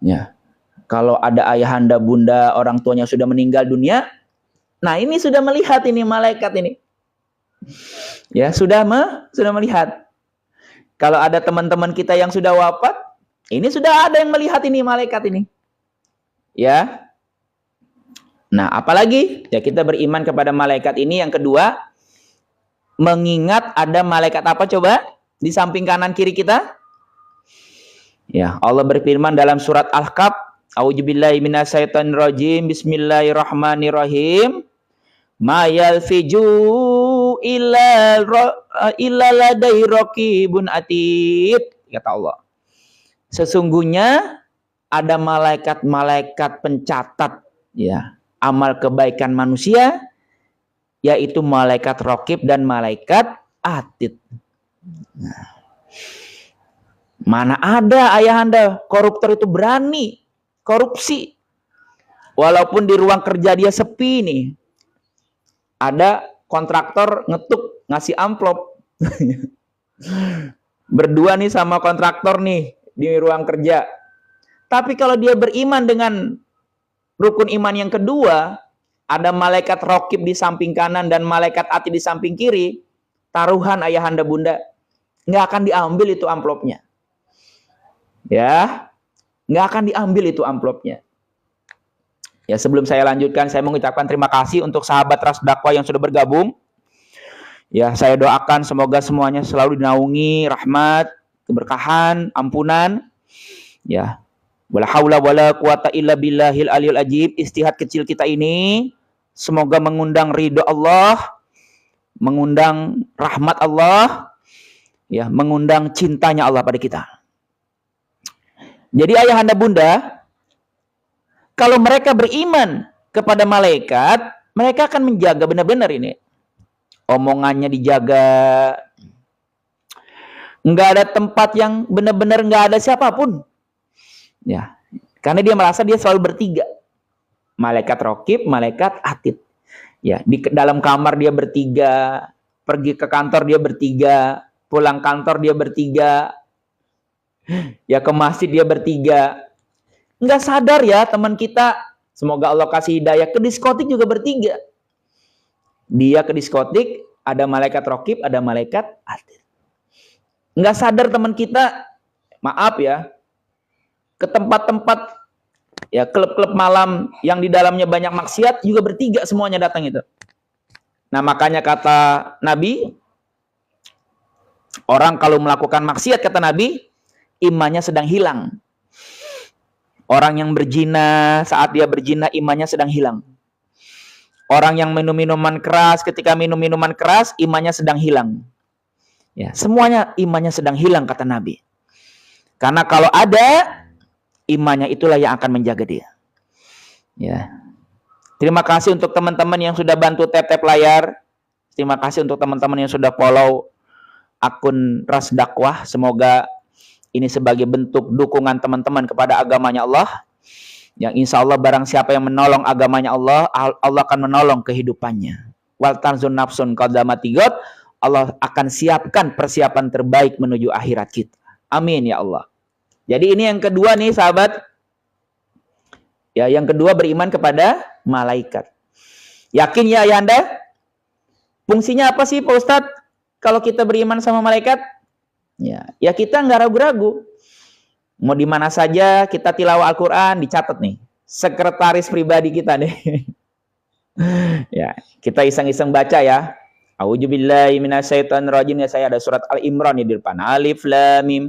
Ya, kalau ada ayahanda bunda orang tuanya sudah meninggal dunia, nah ini sudah melihat ini malaikat ini. Ya, sudah melihat. Kalau ada teman-teman kita yang sudah wafat, ini sudah ada yang melihat ini malaikat ini. Ya. Nah, apalagi ya kita beriman kepada malaikat ini. Yang kedua, mengingat ada malaikat apa coba di samping kanan kiri kita? Ya, Allah berfirman dalam surat Al-Kahf, A'udzubillahi minasyaitonirrajim, Bismillahirrahmanirrahim. Ma yalfiju illa ladai raqibun atid, kata Allah. Sesungguhnya ada malaikat-malaikat pencatat ya amal kebaikan manusia, yaitu malaikat raqib dan malaikat atid. Nah, mana ada ayahanda koruptor itu berani korupsi, walaupun di ruang kerja dia sepi nih, ada kontraktor ngetuk ngasih amplop berdua nih sama kontraktor nih di ruang kerja. Tapi kalau dia beriman dengan rukun iman yang kedua, ada malaikat raqib di samping kanan dan malaikat atid di samping kiri, taruhan ayahanda bunda, nggak akan diambil itu amplopnya. Ya, nggak akan diambil itu amplopnya. Ya, sebelum saya lanjutkan, saya mengucapkan terima kasih untuk sahabat Ras Dakwah yang sudah bergabung. Ya, saya doakan semoga semuanya selalu dinaungi rahmat, keberkahan, ampunan. Ya, wala haula wala quwata illa billahil aliyul ajib. Istihad kecil kita ini semoga mengundang ridho Allah, mengundang rahmat Allah, ya, mengundang cintanya Allah pada kita. Jadi ayahanda bunda, kalau mereka beriman kepada malaikat, mereka akan menjaga benar-benar ini. Omongannya dijaga. Enggak ada tempat yang benar-benar enggak ada siapapun. Ya, karena dia merasa dia selalu bertiga. Malaikat raqib, malaikat atid. Ya, di dalam kamar dia bertiga, pergi ke kantor dia bertiga, pulang kantor dia bertiga. Ya, ke masjid dia bertiga. Enggak sadar ya teman kita, semoga Allah kasih hidayah, ke diskotik juga bertiga. Dia ke diskotik, ada malaikat raqib, ada malaikat atid. Enggak sadar teman kita, maaf ya, ke tempat-tempat ya klub-klub malam yang di dalamnya banyak maksiat juga bertiga semuanya datang itu. Nah, makanya kata Nabi, orang kalau melakukan maksiat, kata Nabi, imannya sedang hilang. Orang yang berzina, saat dia berzina imannya sedang hilang. Orang yang minum minuman keras, ketika minum minuman keras imannya sedang hilang. Ya, semuanya imannya sedang hilang, kata Nabi. Karena kalau ada imannya, itulah yang akan menjaga dia. Ya. Terima kasih untuk teman-teman yang sudah bantu tap-tap layar. Terima kasih untuk teman-teman yang sudah follow akun Ras Dakwah. Semoga ini sebagai bentuk dukungan teman-teman kepada agamanya Allah. Yang insya Allah barang siapa yang menolong agamanya Allah, Allah akan menolong kehidupannya. wal tanzun nafsun qadamatigot. Allah akan siapkan persiapan terbaik menuju akhirat kita. Amin ya Allah. Jadi ini yang kedua nih sahabat. Ya, yang kedua beriman kepada malaikat. Yakin ya ayahanda? Fungsinya apa sih Pak Ustadz? Kalau kita beriman sama malaikat? Ya kita nggak ragu-ragu. Mau di mana saja kita tilawah Al-Quran, dicatat nih. Sekretaris pribadi kita nih. Ya, kita iseng-iseng baca ya. A'udzubillahi minasyaitonirrajim. Ya, saya ada surat Al-Imran di depan. Alif lam mim.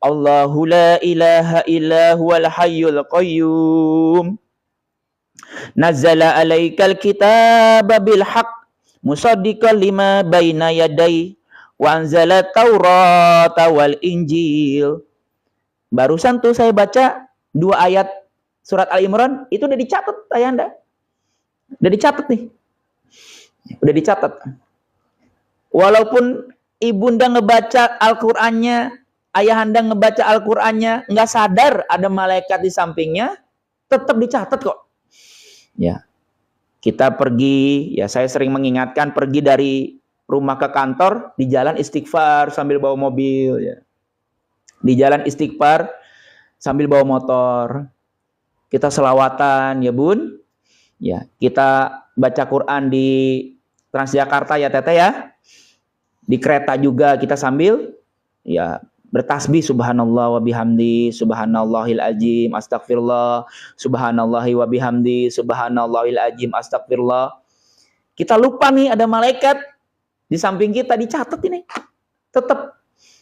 Allahu la ilaha illa huwal hayyul qayyum. Nazzala 'alaikal kitaba bil haqq musaddiqan lima baina yadayhi wa anzala taurata wal injil. Barusan tuh saya baca 2 ayat surat Al-Imran, itu udah dicatat ayahanda. Udah dicatat nih. Udah dicatat. Walaupun ibunda ngebaca Al-Qur'annya, ayahanda ngebaca Al-Qur'annya, nggak sadar ada malaikat di sampingnya, tetap dicatat kok. Ya. Kita pergi, ya saya sering mengingatkan, pergi dari rumah ke kantor, di jalan istighfar sambil bawa mobil ya. Di jalan istighfar sambil bawa motor. Kita selawatan ya Bun. Ya, kita baca Quran di Transjakarta ya Teteh ya. Di kereta juga kita sambil ya bertasbih subhanallah wa bihamdi subhanallahil azim astagfirullah subhanallahi wa bihamdi subhanallahil azim astagfirullah. Kita lupa nih ada malaikat di samping kita, dicatat ini. Tetap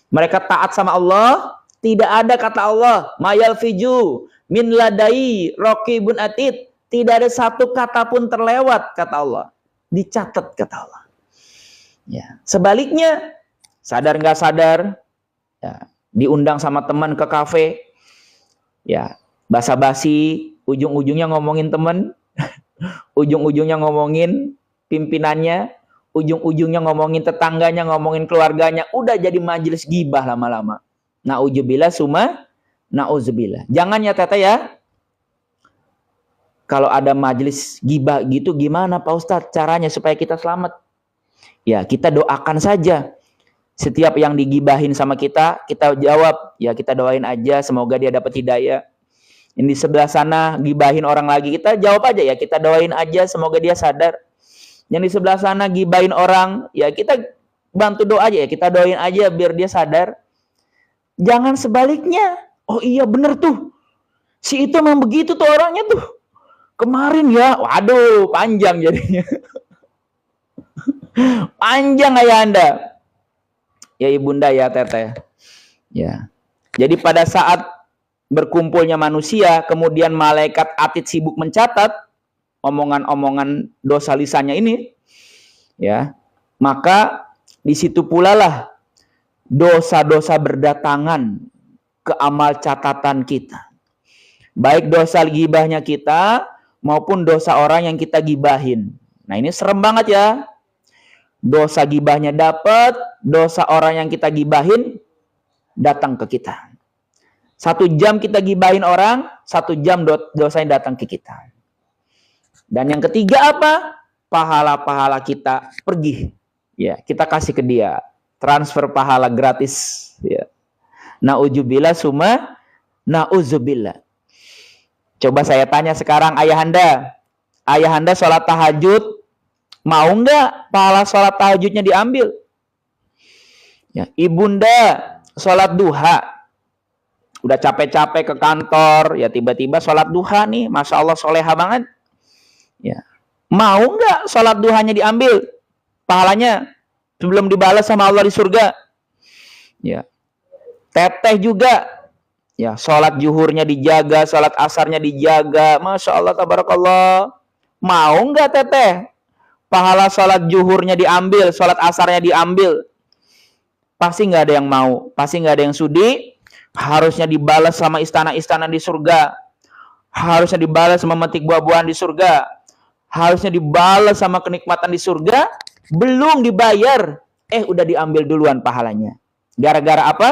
mereka taat sama Allah, tidak ada kata Allah mayal fiju min ladai raqibun atid, tidak ada satu kata pun terlewat kata Allah, dicatat kata Allah. Ya, sebaliknya sadar nggak sadar, ya, diundang sama teman ke kafe, ya basa-basi, ujung-ujungnya ngomongin teman, ujung-ujungnya ngomongin pimpinannya, ujung-ujungnya ngomongin tetangganya, ngomongin keluarganya, udah jadi majelis gibah lama-lama. Na'udzubillah summa na'udzubillah. Jangan ya Teteh ya. Kalau ada majelis gibah gitu, gimana Pak Ustadz caranya supaya kita selamat? Ya kita doakan saja. Setiap yang digibahin sama kita jawab. Ya kita doain aja, semoga dia dapat hidayah. Yang di sebelah sana gibahin orang lagi, kita jawab aja ya, kita doain aja, semoga dia sadar. Yang di sebelah sana gibahin orang, ya kita bantu doa aja ya, kita doain aja biar dia sadar. Jangan sebaliknya. Oh iya bener tuh, si itu memang begitu tuh orangnya tuh. Kemarin ya, waduh panjang jadinya. Panjang ayahanda. Ya ibunda ya Teteh. Ya. Jadi pada saat berkumpulnya manusia, kemudian malaikat atid sibuk mencatat omongan-omongan dosa lisannya ini, ya, maka di situ pula lah dosa-dosa berdatangan ke amal catatan kita. Baik dosa gibahnya kita maupun dosa orang yang kita gibahin. Nah ini serem banget ya. Dosa gibahnya dapat, dosa orang yang kita gibahin datang ke kita. 1 jam kita gibahin orang, 1 jam dosanya datang ke kita. Dan yang ketiga apa? Pahala-pahala kita pergi. Ya, kita kasih ke dia. Transfer pahala gratis. Ya. Na'udzubillah summa na'udzubillah. Coba saya tanya sekarang ayahanda. Ayahanda sholat tahajud, mau nggak pahala sholat tahajudnya diambil? Ya, ibunda sholat duha, udah capek-capek ke kantor, ya tiba-tiba sholat duha nih, masya Allah soleha banget. Ya, mau nggak sholat duhanya diambil pahalanya sebelum dibalas sama Allah di surga? Ya, Teteh juga, ya sholat zuhurnya dijaga, sholat asarnya dijaga, masya Allah tabarakallah. Mau nggak Teteh pahala sholat zuhurnya diambil, sholat asarnya diambil? Pasti nggak ada yang mau, pasti nggak ada yang sudi. Harusnya dibalas sama istana-istana di surga, harusnya dibalas sama memetik buah-buahan di surga, harusnya dibalas sama kenikmatan di surga, belum dibayar, udah diambil duluan pahalanya. Gara-gara apa?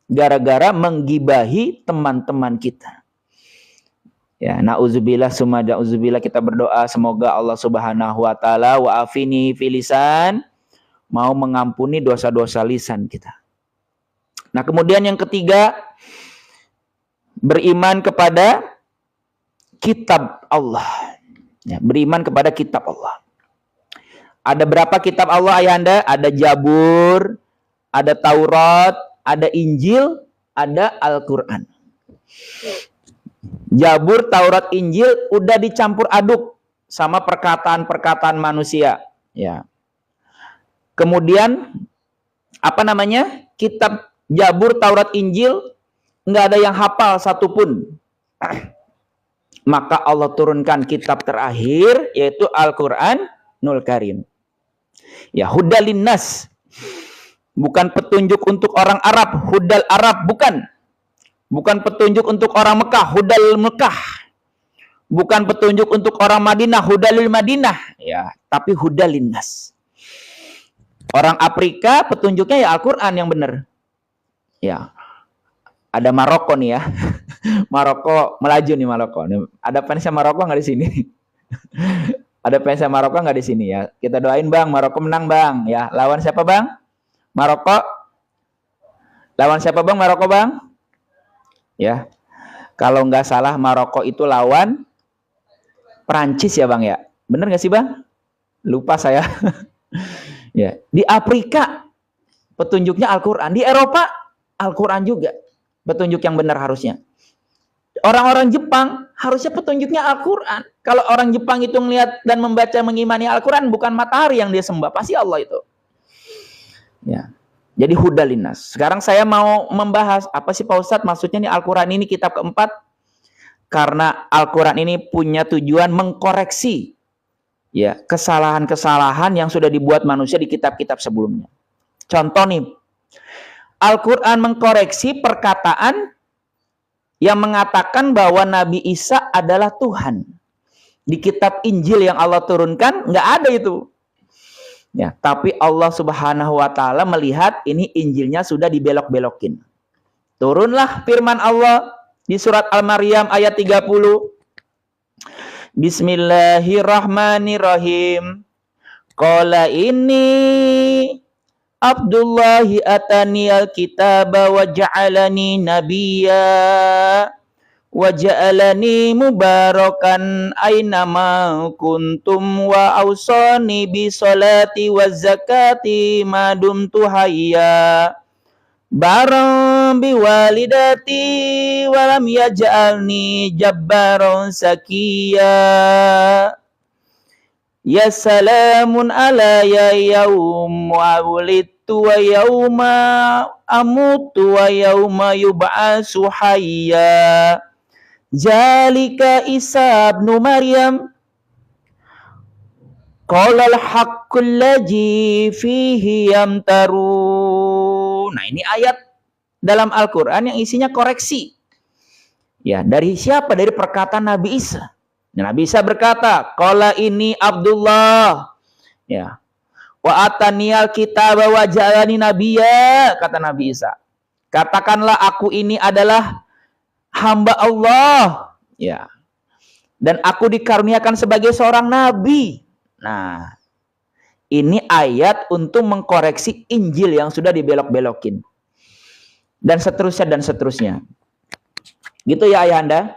Gara-gara menggibahi teman-teman kita. Ya, nauzubillah summa nauzubillah, kita berdoa semoga Allah Subhanahu wa taala wa afini filisan, mau mengampuni dosa-dosa lisan kita. Nah, kemudian yang ketiga, beriman kepada kitab Allah. Ya, beriman kepada kitab Allah. Ada berapa kitab Allah ayahanda? Ada Jabur, ada Taurat, ada Injil, ada Al-Quran. Jabur, Taurat, Injil udah dicampur aduk sama perkataan-perkataan manusia. Ya. Kemudian apa namanya? Kitab Jabur, Taurat, Injil nggak ada yang hafal satupun. Maka Allah turunkan kitab terakhir yaitu Al-Qur'anul Karim. Ya, hudal linnas. Bukan petunjuk untuk orang Arab, hudal Arab, bukan. Bukan petunjuk untuk orang Mekah, hudal Mekah. Bukan petunjuk untuk orang Madinah, hudalil Madinah, ya, tapi hudal linnas. Orang Afrika petunjuknya ya Al-Qur'an yang benar. Ya. Ada Maroko nih ya. Maroko melaju nih Maroko. Ada fansnya Maroko nggak di sini? Ada fansnya Maroko nggak di sini ya? Kita doain Bang, Maroko menang Bang. Ya, lawan siapa Bang? Maroko. Lawan siapa Bang? Maroko Bang? Ya, kalau nggak salah Maroko itu lawan Prancis ya Bang ya, bener nggak sih Bang? Lupa saya. Ya, di Afrika petunjuknya Al-Quran, di Eropa Al-Quran juga petunjuk yang benar harusnya. Orang-orang Jepang harusnya petunjuknya Al-Quran. Kalau orang Jepang itu melihat dan membaca mengimani Al-Quran, bukan matahari yang dia sembah, pasti Allah itu. Ya. Jadi hudalinas. Sekarang saya mau membahas apa sih Pak Ustadz maksudnya nih Al-Quran ini kitab keempat. Karena Al-Quran ini punya tujuan mengkoreksi ya kesalahan-kesalahan yang sudah dibuat manusia di kitab-kitab sebelumnya. Contoh nih, Al-Quran mengkoreksi perkataan yang mengatakan bahwa Nabi Isa adalah Tuhan. Di kitab Injil yang Allah turunkan nggak ada itu. Ya, tapi Allah Subhanahu wa taala melihat ini Injilnya sudah dibelok-belokin. Turunlah firman Allah di surat Al-Maryam ayat 30. Bismillahirrahmanirrahim. Qala inni Abdullahi atani al-kitaba wa ja'alani nabiyya wa ja'alani mubarakan aynama kuntum wa awsani bi sholati wa zakati ma dumtu hayya baram bi walidati wa lam yaj'alni jabbaran sakiyya ya salamun alayya yawma wulidtu wa yawma amutu wa yawma yub'atsu hayya. Zalika Isa ibnu Maryam qala al-haqqul ladzi fihi yamtarun. Nah, ini ayat dalam Al-Qur'an yang isinya koreksi. Ya, dari siapa? Dari perkataan Nabi Isa. Nah, Nabi Isa berkata, qala ini Abdullah. Ya. Wa ataniyal kitaba wa ja'alani nabiyya, kata Nabi Isa. Katakanlah aku ini adalah hamba Allah, ya, dan aku dikaruniakan sebagai seorang nabi. Nah, ini ayat untuk mengkoreksi Injil yang sudah dibelok-belokin, dan seterusnya dan seterusnya. Gitu ya ayahanda.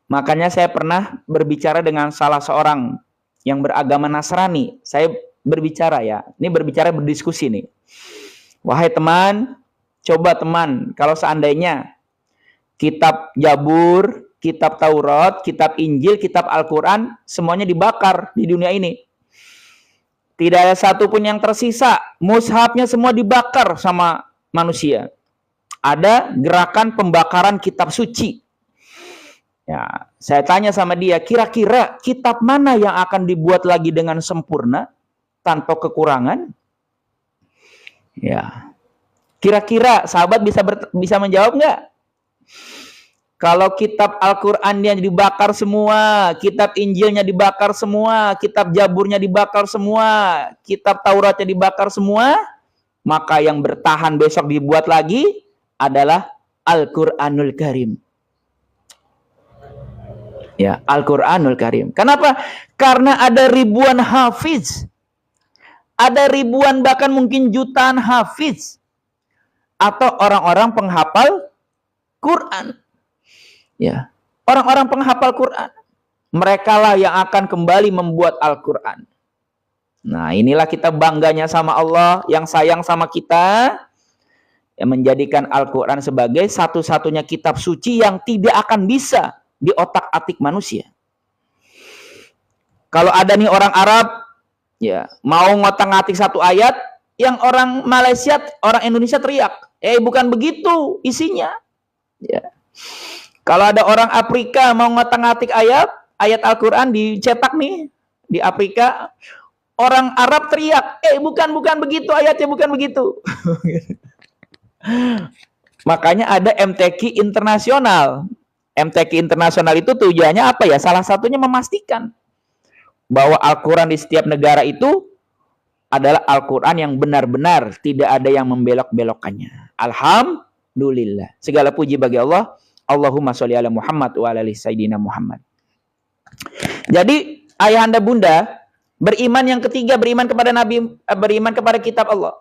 Makanya saya pernah berbicara dengan salah seorang yang beragama Nasrani. Saya berbicara ya, ini berbicara berdiskusi nih. Wahai teman, coba teman, kalau seandainya kitab Jabur, kitab Taurat, kitab Injil, kitab Al-Quran, semuanya dibakar di dunia ini. Tidak ada satupun yang tersisa. Mushafnya semua dibakar sama manusia. Ada gerakan pembakaran kitab suci. Ya, saya tanya sama dia, kira-kira kitab mana yang akan dibuat lagi dengan sempurna, tanpa kekurangan? Ya, kira-kira sahabat bisa menjawab nggak? Kalau kitab Al-Qur'annya dibakar semua, kitab Injilnya dibakar semua, kitab Jaburnya dibakar semua, kitab Tauratnya dibakar semua, maka yang bertahan besok dibuat lagi adalah Al-Qur'anul Karim. Ya, Al-Qur'anul Karim. Kenapa? Karena ada ribuan hafiz. Ada ribuan bahkan mungkin jutaan hafiz atau orang-orang penghafal Quran. Ya, orang-orang penghafal Quran. Merekalah yang akan kembali membuat Al-Quran. Nah, inilah kita bangganya sama Allah yang sayang sama kita, yang menjadikan Al-Quran sebagai satu-satunya kitab suci yang tidak akan bisa di otak-atik manusia. Kalau ada nih orang Arab, ya mau ngotak-ngatik satu ayat, yang orang Malaysia, orang Indonesia teriak, bukan begitu isinya. Ya. Kalau ada orang Afrika mau ngotak-ngatik ayat Al-Quran dicetak nih di Afrika, orang Arab teriak, bukan begitu ayatnya, bukan begitu. Makanya ada MTQ internasional. MTQ internasional itu tujuannya apa ya? Salah satunya memastikan bahwa Al-Quran di setiap negara itu adalah Al-Quran yang benar-benar, tidak ada yang membelok-belokkannya. Alhamdulillah. Segala puji bagi Allah. Allahumma sholli ala Muhammad wa ala ali sayyidina Muhammad. Jadi ayahanda bunda, beriman yang ketiga, beriman kepada Nabi, beriman kepada kitab Allah.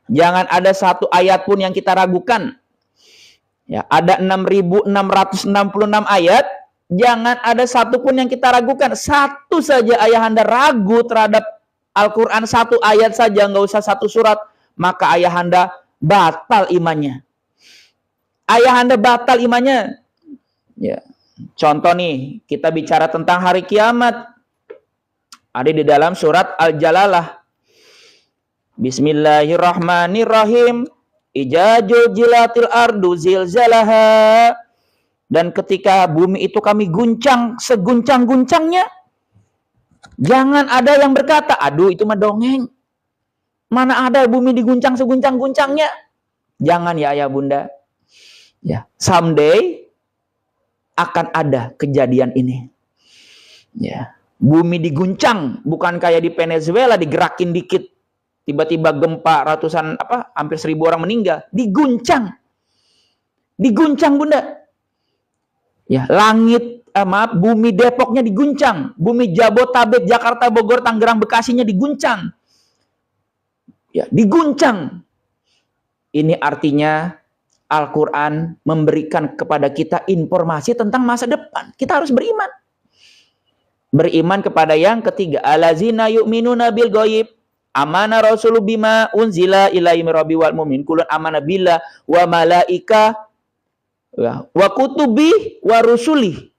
Jangan ada satu ayat pun yang kita ragukan. Ya, ada 6.666 ayat, jangan ada satu pun yang kita ragukan. Satu saja ayahanda ragu terhadap Al-Quran, satu ayat saja, nggak usah satu surat, maka ayahanda batal imannya. Ayahanda batal imannya. Ya. Contoh nih, kita bicara tentang hari kiamat. Ada di dalam surat Al-Jalalah. Bismillahirrahmanirrahim. Idza juljilatil ardu zilzalaha. Dan ketika bumi itu kami guncang seguncang-guncangnya, jangan ada yang berkata, aduh itu mah dongeng. Mana ada bumi diguncang seguncang-guncangnya? Jangan ya ayah bunda. Ya, someday akan ada kejadian ini. Ya, bumi diguncang, bukan kayak di Venezuela digerakin dikit, tiba-tiba gempa ratusan hampir 1.000 orang meninggal. Diguncang bunda. Ya, bumi Depoknya diguncang, bumi Jabotabek, Jakarta, Bogor, Tangerang, Bekasinya diguncang. Ya, diguncang. Ini artinya Al-Quran memberikan kepada kita informasi tentang masa depan. Kita harus beriman. Beriman kepada yang ketiga, allazina yu'minuna bil ghaib. Amana rasulu bima unzila ilaihi rabbi wal mu'min. Kulun amana billah wa malaika wa kutubi wa rusuli.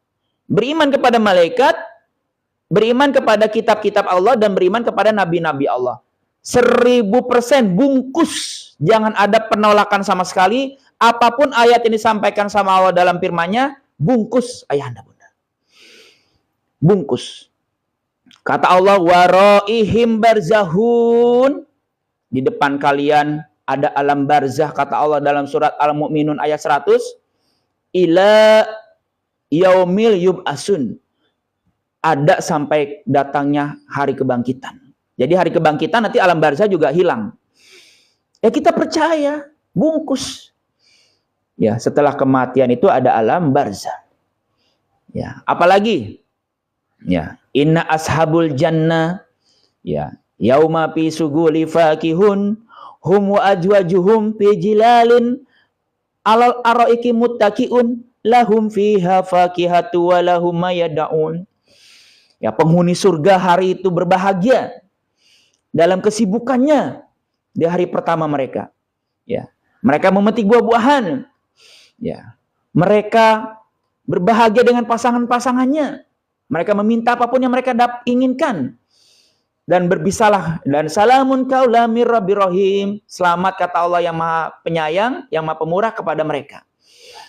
Beriman kepada malaikat, beriman kepada kitab-kitab Allah, dan beriman kepada nabi-nabi Allah. 1000% bungkus. Jangan ada penolakan sama sekali. Apapun ayat ini disampaikan sama Allah dalam firman-Nya, bungkus ayahanda bunda. Bungkus. Kata Allah, waraihim barzahun. Di depan kalian ada alam barzah, kata Allah dalam surat Al-Mu'minun ayat 100. Ila yaumil yub'asun. Ada sampai datangnya hari kebangkitan. Jadi hari kebangkitan nanti alam barzah juga hilang. Ya kita percaya, bungkus. Ya, setelah kematian itu ada alam barzah. Ya, apalagi? Ya, inna ashabul jannah ya yauma fi suguli fakihun hum wa ajwajuhum fi jilalin alal araiki muttaqiun lahum fiha fakihatu wa lahum mayad'un. Ya, penghuni surga hari itu berbahagia dalam kesibukannya di hari pertama mereka. Ya, mereka memetik buah-buahan. Ya, mereka berbahagia dengan pasangan-pasangannya. Mereka meminta apapun yang mereka inginkan. Dan berbisalah. Dan salamun qaulam mir rabbir rahim. Selamat kata Allah yang maha penyayang, yang maha pemurah kepada mereka.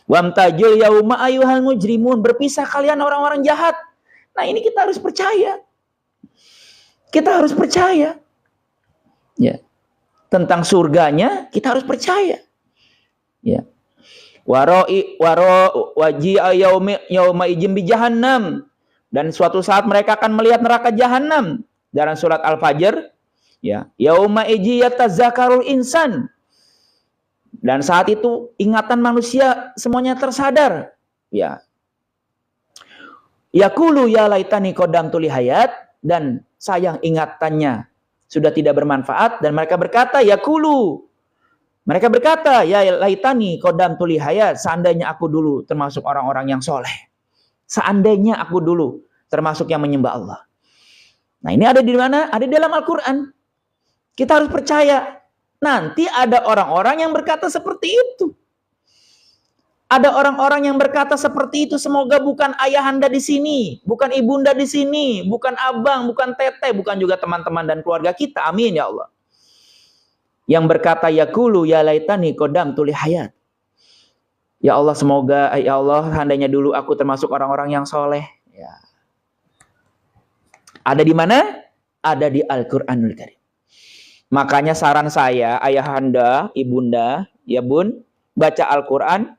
Wamtajul yauma ayyuhal mujrimun. Berpisah kalian orang-orang jahat. Nah ini kita harus percaya. Kita harus percaya. Ya. Tentang surganya kita harus percaya. Ya. Waji'a yauma ijim bi jahannam. Dan suatu saat mereka akan melihat neraka jahanam. Dalam surat Al-Fajr, ya, yauma iji yatazakkarul insan. Dan saat itu ingatan manusia semuanya tersadar. Ya. Yaqulu ya laitani qaddamtu li hayat, dan sayang ingatannya sudah tidak bermanfaat, dan mereka berkata yaqulu, mereka berkata ya laitani qaddamtu li hayat, seandainya aku dulu termasuk orang-orang yang soleh. Seandainya aku dulu termasuk yang menyembah Allah. Nah, ini ada di mana? Ada di dalam Al-Qur'an. Kita harus percaya nanti ada orang-orang yang berkata seperti itu. Ada orang-orang yang berkata seperti itu, semoga bukan ayahanda di sini, bukan ibunda di sini, bukan abang, bukan teteh, bukan juga teman-teman dan keluarga kita. Amin ya Allah. Yang berkata yaqulu ya laitani qaddamtu li hayat. Ya Allah, semoga ya Allah seandainya dulu aku termasuk orang-orang yang soleh. Ya. Ada di mana? Ada di Al-Qur'anul Karim. Makanya saran saya, ayahanda, ibunda, ya bun, baca Al-Qur'an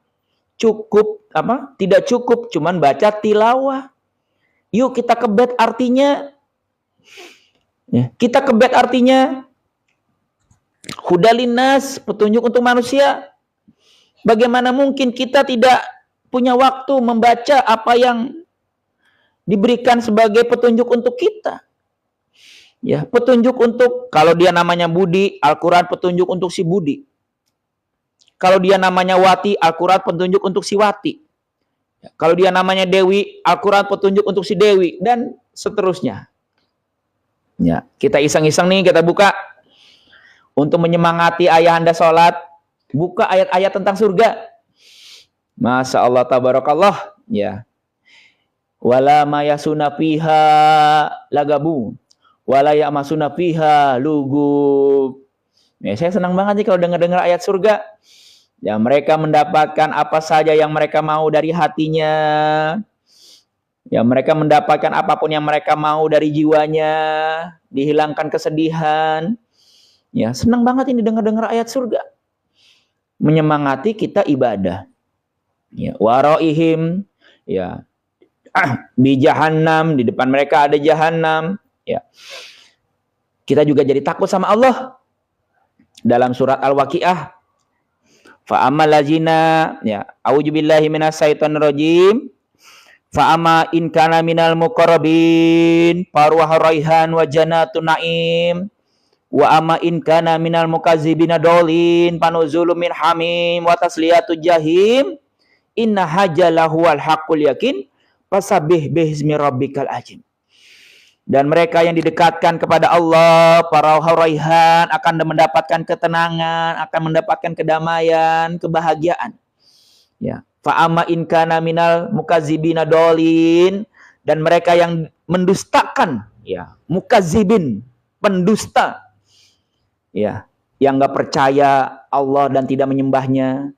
cukup apa? Tidak cukup cuman baca tilawah. Yuk kita kebet artinya. Ya, kita kebet artinya. Hudalinas, petunjuk untuk manusia. Bagaimana mungkin kita tidak punya waktu membaca apa yang diberikan sebagai petunjuk untuk kita? Ya, petunjuk untuk, kalau dia namanya Budi, Al-Qur'an petunjuk untuk si Budi. Kalau dia namanya Wati, Al-Qur'an petunjuk untuk si Wati. Kalau dia namanya Dewi, Al-Qur'an petunjuk untuk si Dewi, dan seterusnya. Ya, kita iseng-iseng nih, kita buka untuk menyemangati ayahanda sholat, buka ayat-ayat tentang surga. Masya Allah, tabarakallah. Ya. Wala mayasuna fiha lagabu, wala yamasuna fiha lugub. Ya, saya senang banget nih kalau dengar-dengar ayat surga. Ya, mereka mendapatkan apa saja yang mereka mau dari hatinya. Ya, mereka mendapatkan apapun yang mereka mau dari jiwanya, dihilangkan kesedihan. Ya, senang banget ini dengar-dengar ayat surga. Menyemangati kita ibadah. Ya, waraihim, ya. Di jahannam, di depan mereka ada jahannam. Ya. Kita juga jadi takut sama Allah. Dalam surat Al-Waqiah, fa amal lazina, ya, a'udzubillahi minasyaitonir rajim, fa amma in kana minal muqarrabin farwah raihan wa jannatun naim, wa amma in kana minal mukazzibina dolin panuzulun min hamim wa tasliyatu jahim, inna hajalahu wal haqqul yakin fasabbih bihismi rabbikal azim. Dan mereka yang didekatkan kepada Allah, para raihan, akan mendapatkan ketenangan, akan mendapatkan kedamaian, kebahagiaan. Ya, fa amma in kana minal mukazzibina dolin, dan mereka yang mendustakan, ya, mukazibin, pendusta, ya, yang enggak percaya Allah dan tidak menyembahnya,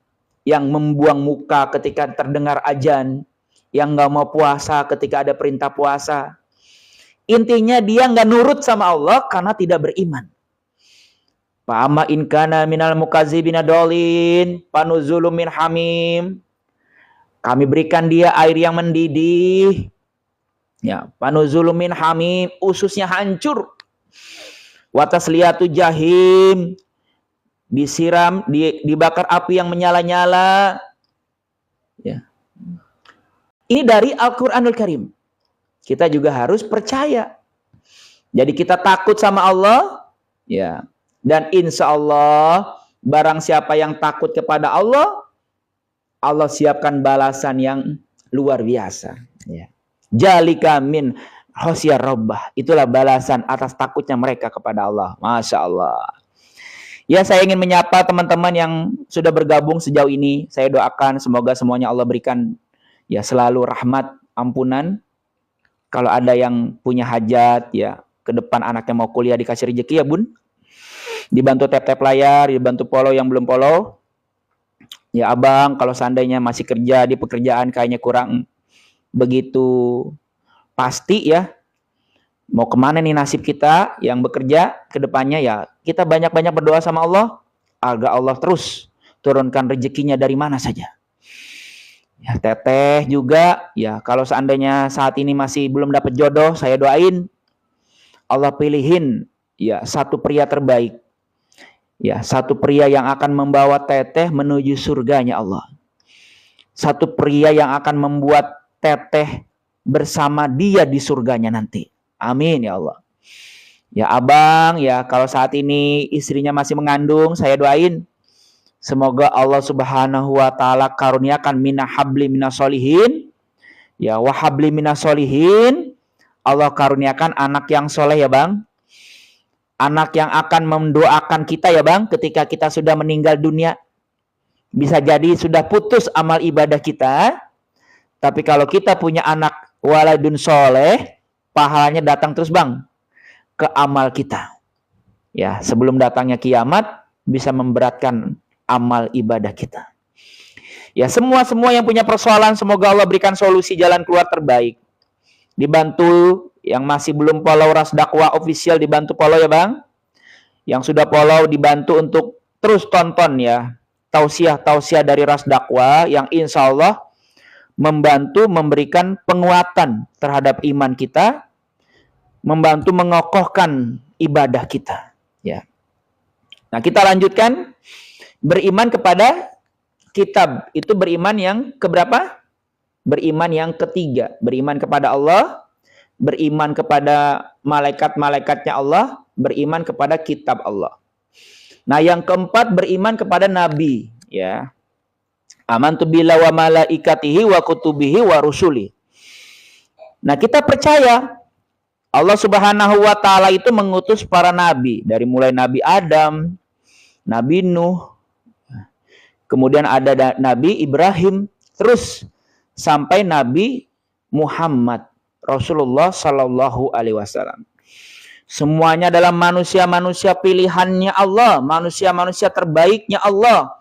yang membuang muka ketika terdengar azan, yang enggak mau puasa ketika ada perintah puasa. Intinya dia nggak nurut sama Allah karena tidak beriman. Fa amma in kana minal mukazzibina dolin panuzulun min hamim. Kami berikan dia air yang mendidih. Ya, panuzulun min hamim, ususnya hancur. Wa tasliyatu jahim, disiram, dibakar api yang menyala-nyala. Ya. Ini dari Al-Qur'anul Karim. Kita juga harus percaya. Jadi kita takut sama Allah, ya. Dan insya Allah, barang siapa yang takut kepada Allah, Allah siapkan balasan yang luar biasa. Ya. Jalika min khosyar rabbah. Itulah balasan atas takutnya mereka kepada Allah. Masya Allah. Ya, saya ingin menyapa teman-teman yang sudah bergabung sejauh ini. Saya doakan semoga semuanya Allah berikan ya selalu rahmat, ampunan. Kalau ada yang punya hajat, ya, ke depan anaknya mau kuliah dikasih rezeki ya bun. Dibantu tap-tap layar, dibantu follow yang belum follow. Ya abang, kalau seandainya masih kerja di pekerjaan kayaknya kurang begitu pasti ya. Mau kemana nih nasib kita yang bekerja ke depannya ya. Kita banyak-banyak berdoa sama Allah, agar Allah terus turunkan rezekinya dari mana saja. Ya, teteh juga, ya kalau seandainya saat ini masih belum dapat jodoh, saya doain Allah pilihin ya satu pria terbaik. Ya, satu pria yang akan membawa teteh menuju surganya Allah. Satu pria yang akan membuat teteh bersama dia di surganya nanti. Amin ya Allah. Ya abang, ya kalau saat ini istrinya masih mengandung, saya doain semoga Allah Subhanahu wa taala karuniakan minna habli minas solihin, ya wa habli minas solihin. Allah karuniakan anak yang soleh ya bang. Anak yang akan mendoakan kita ya bang ketika kita sudah meninggal dunia. Bisa jadi sudah putus amal ibadah kita, tapi kalau kita punya anak waladun soleh, pahalanya datang terus bang ke amal kita. Ya, sebelum datangnya kiamat bisa memberatkan amal ibadah kita. Ya, semua yang punya persoalan semoga Allah berikan solusi jalan keluar terbaik. Dibantu yang masih belum follow Ras Dakwah official, dibantu follow ya bang. Yang sudah follow dibantu untuk terus tonton ya tausiah dari Ras Dakwah yang insya Allah membantu memberikan penguatan terhadap iman kita, membantu mengokohkan ibadah kita. Ya. Nah kita lanjutkan beriman kepada kitab itu beriman yang keberapa? Beriman yang ketiga, beriman kepada Allah, beriman kepada malaikat-malaikatnya Allah, beriman kepada kitab Allah. Nah yang keempat beriman kepada nabi, ya. Amantu billahi wa malaikatihi wa kutubihi wa rusuli. Nah kita percaya Allah Subhanahu wa taala itu mengutus para nabi dari mulai Nabi Adam, Nabi Nuh, kemudian ada Nabi Ibrahim, terus sampai Nabi Muhammad Rasulullah Sallallahu Alaihi Wasallam. Semuanya adalah manusia-manusia pilihannya Allah, manusia-manusia terbaiknya Allah.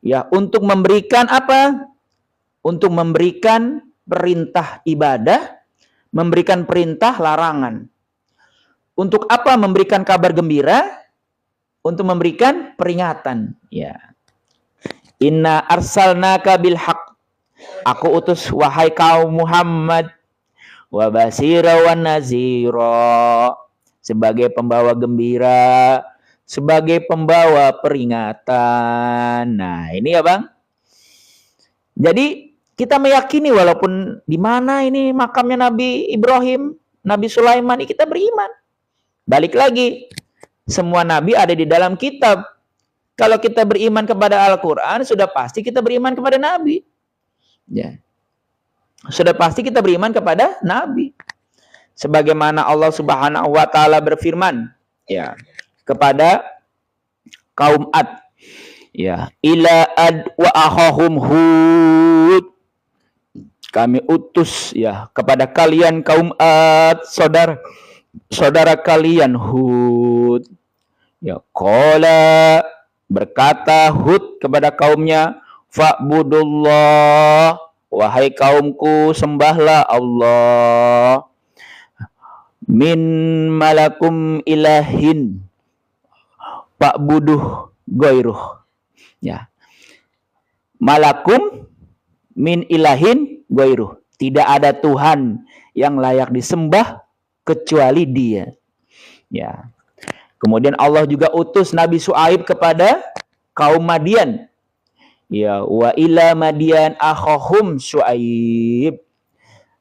Ya, untuk memberikan apa? Untuk memberikan perintah ibadah, memberikan perintah larangan. Untuk apa? Memberikan kabar gembira, untuk memberikan peringatan. Ya. Inna arsalnaka bil haq. Aku utus wahai kaum Muhammad wa basira wa nazira, sebagai pembawa gembira, sebagai pembawa peringatan. Nah, ini ya, Bang. Jadi kita meyakini walaupun di mana ini makamnya Nabi Ibrahim, Nabi Sulaiman, kita beriman. Balik lagi, semua nabi ada di dalam kitab. Kalau kita beriman kepada Al-Quran, sudah pasti kita beriman kepada nabi. Ya. Sudah pasti kita beriman kepada nabi. Sebagaimana Allah Subhanahu wa taala berfirman, ya, kepada kaum Ad, ya, ila ad wa akhahum Hud. Kami utus ya kepada kalian kaum Ad, saudara kalian Hud. Ya, qala, berkata Hud kepada kaumnya, fa'budullah, wahai kaumku sembahlah Allah, min malakum ilahin fa'buduh ghairuh. Ya. Malakum min ilahin ghairuh. Tidak ada Tuhan yang layak disembah kecuali Dia. Ya. Kemudian Allah juga utus Nabi Syuaib kepada kaum Madian. Ya, wa ila Madian akhahum Syuaib.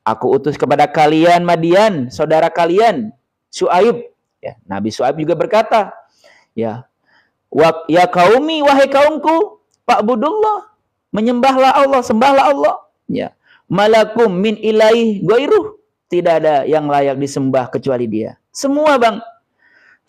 Aku utus kepada kalian Madian, saudara kalian Syuaib. Ya, Nabi Syuaib juga berkata, ya, ya kaumi, wahai kaumku, fa'budullah, menyembahlah Allah, sembahlah Allah. Ya, malakum min ilaih ghairuh. Tidak ada yang layak disembah kecuali Dia. Semua, Bang.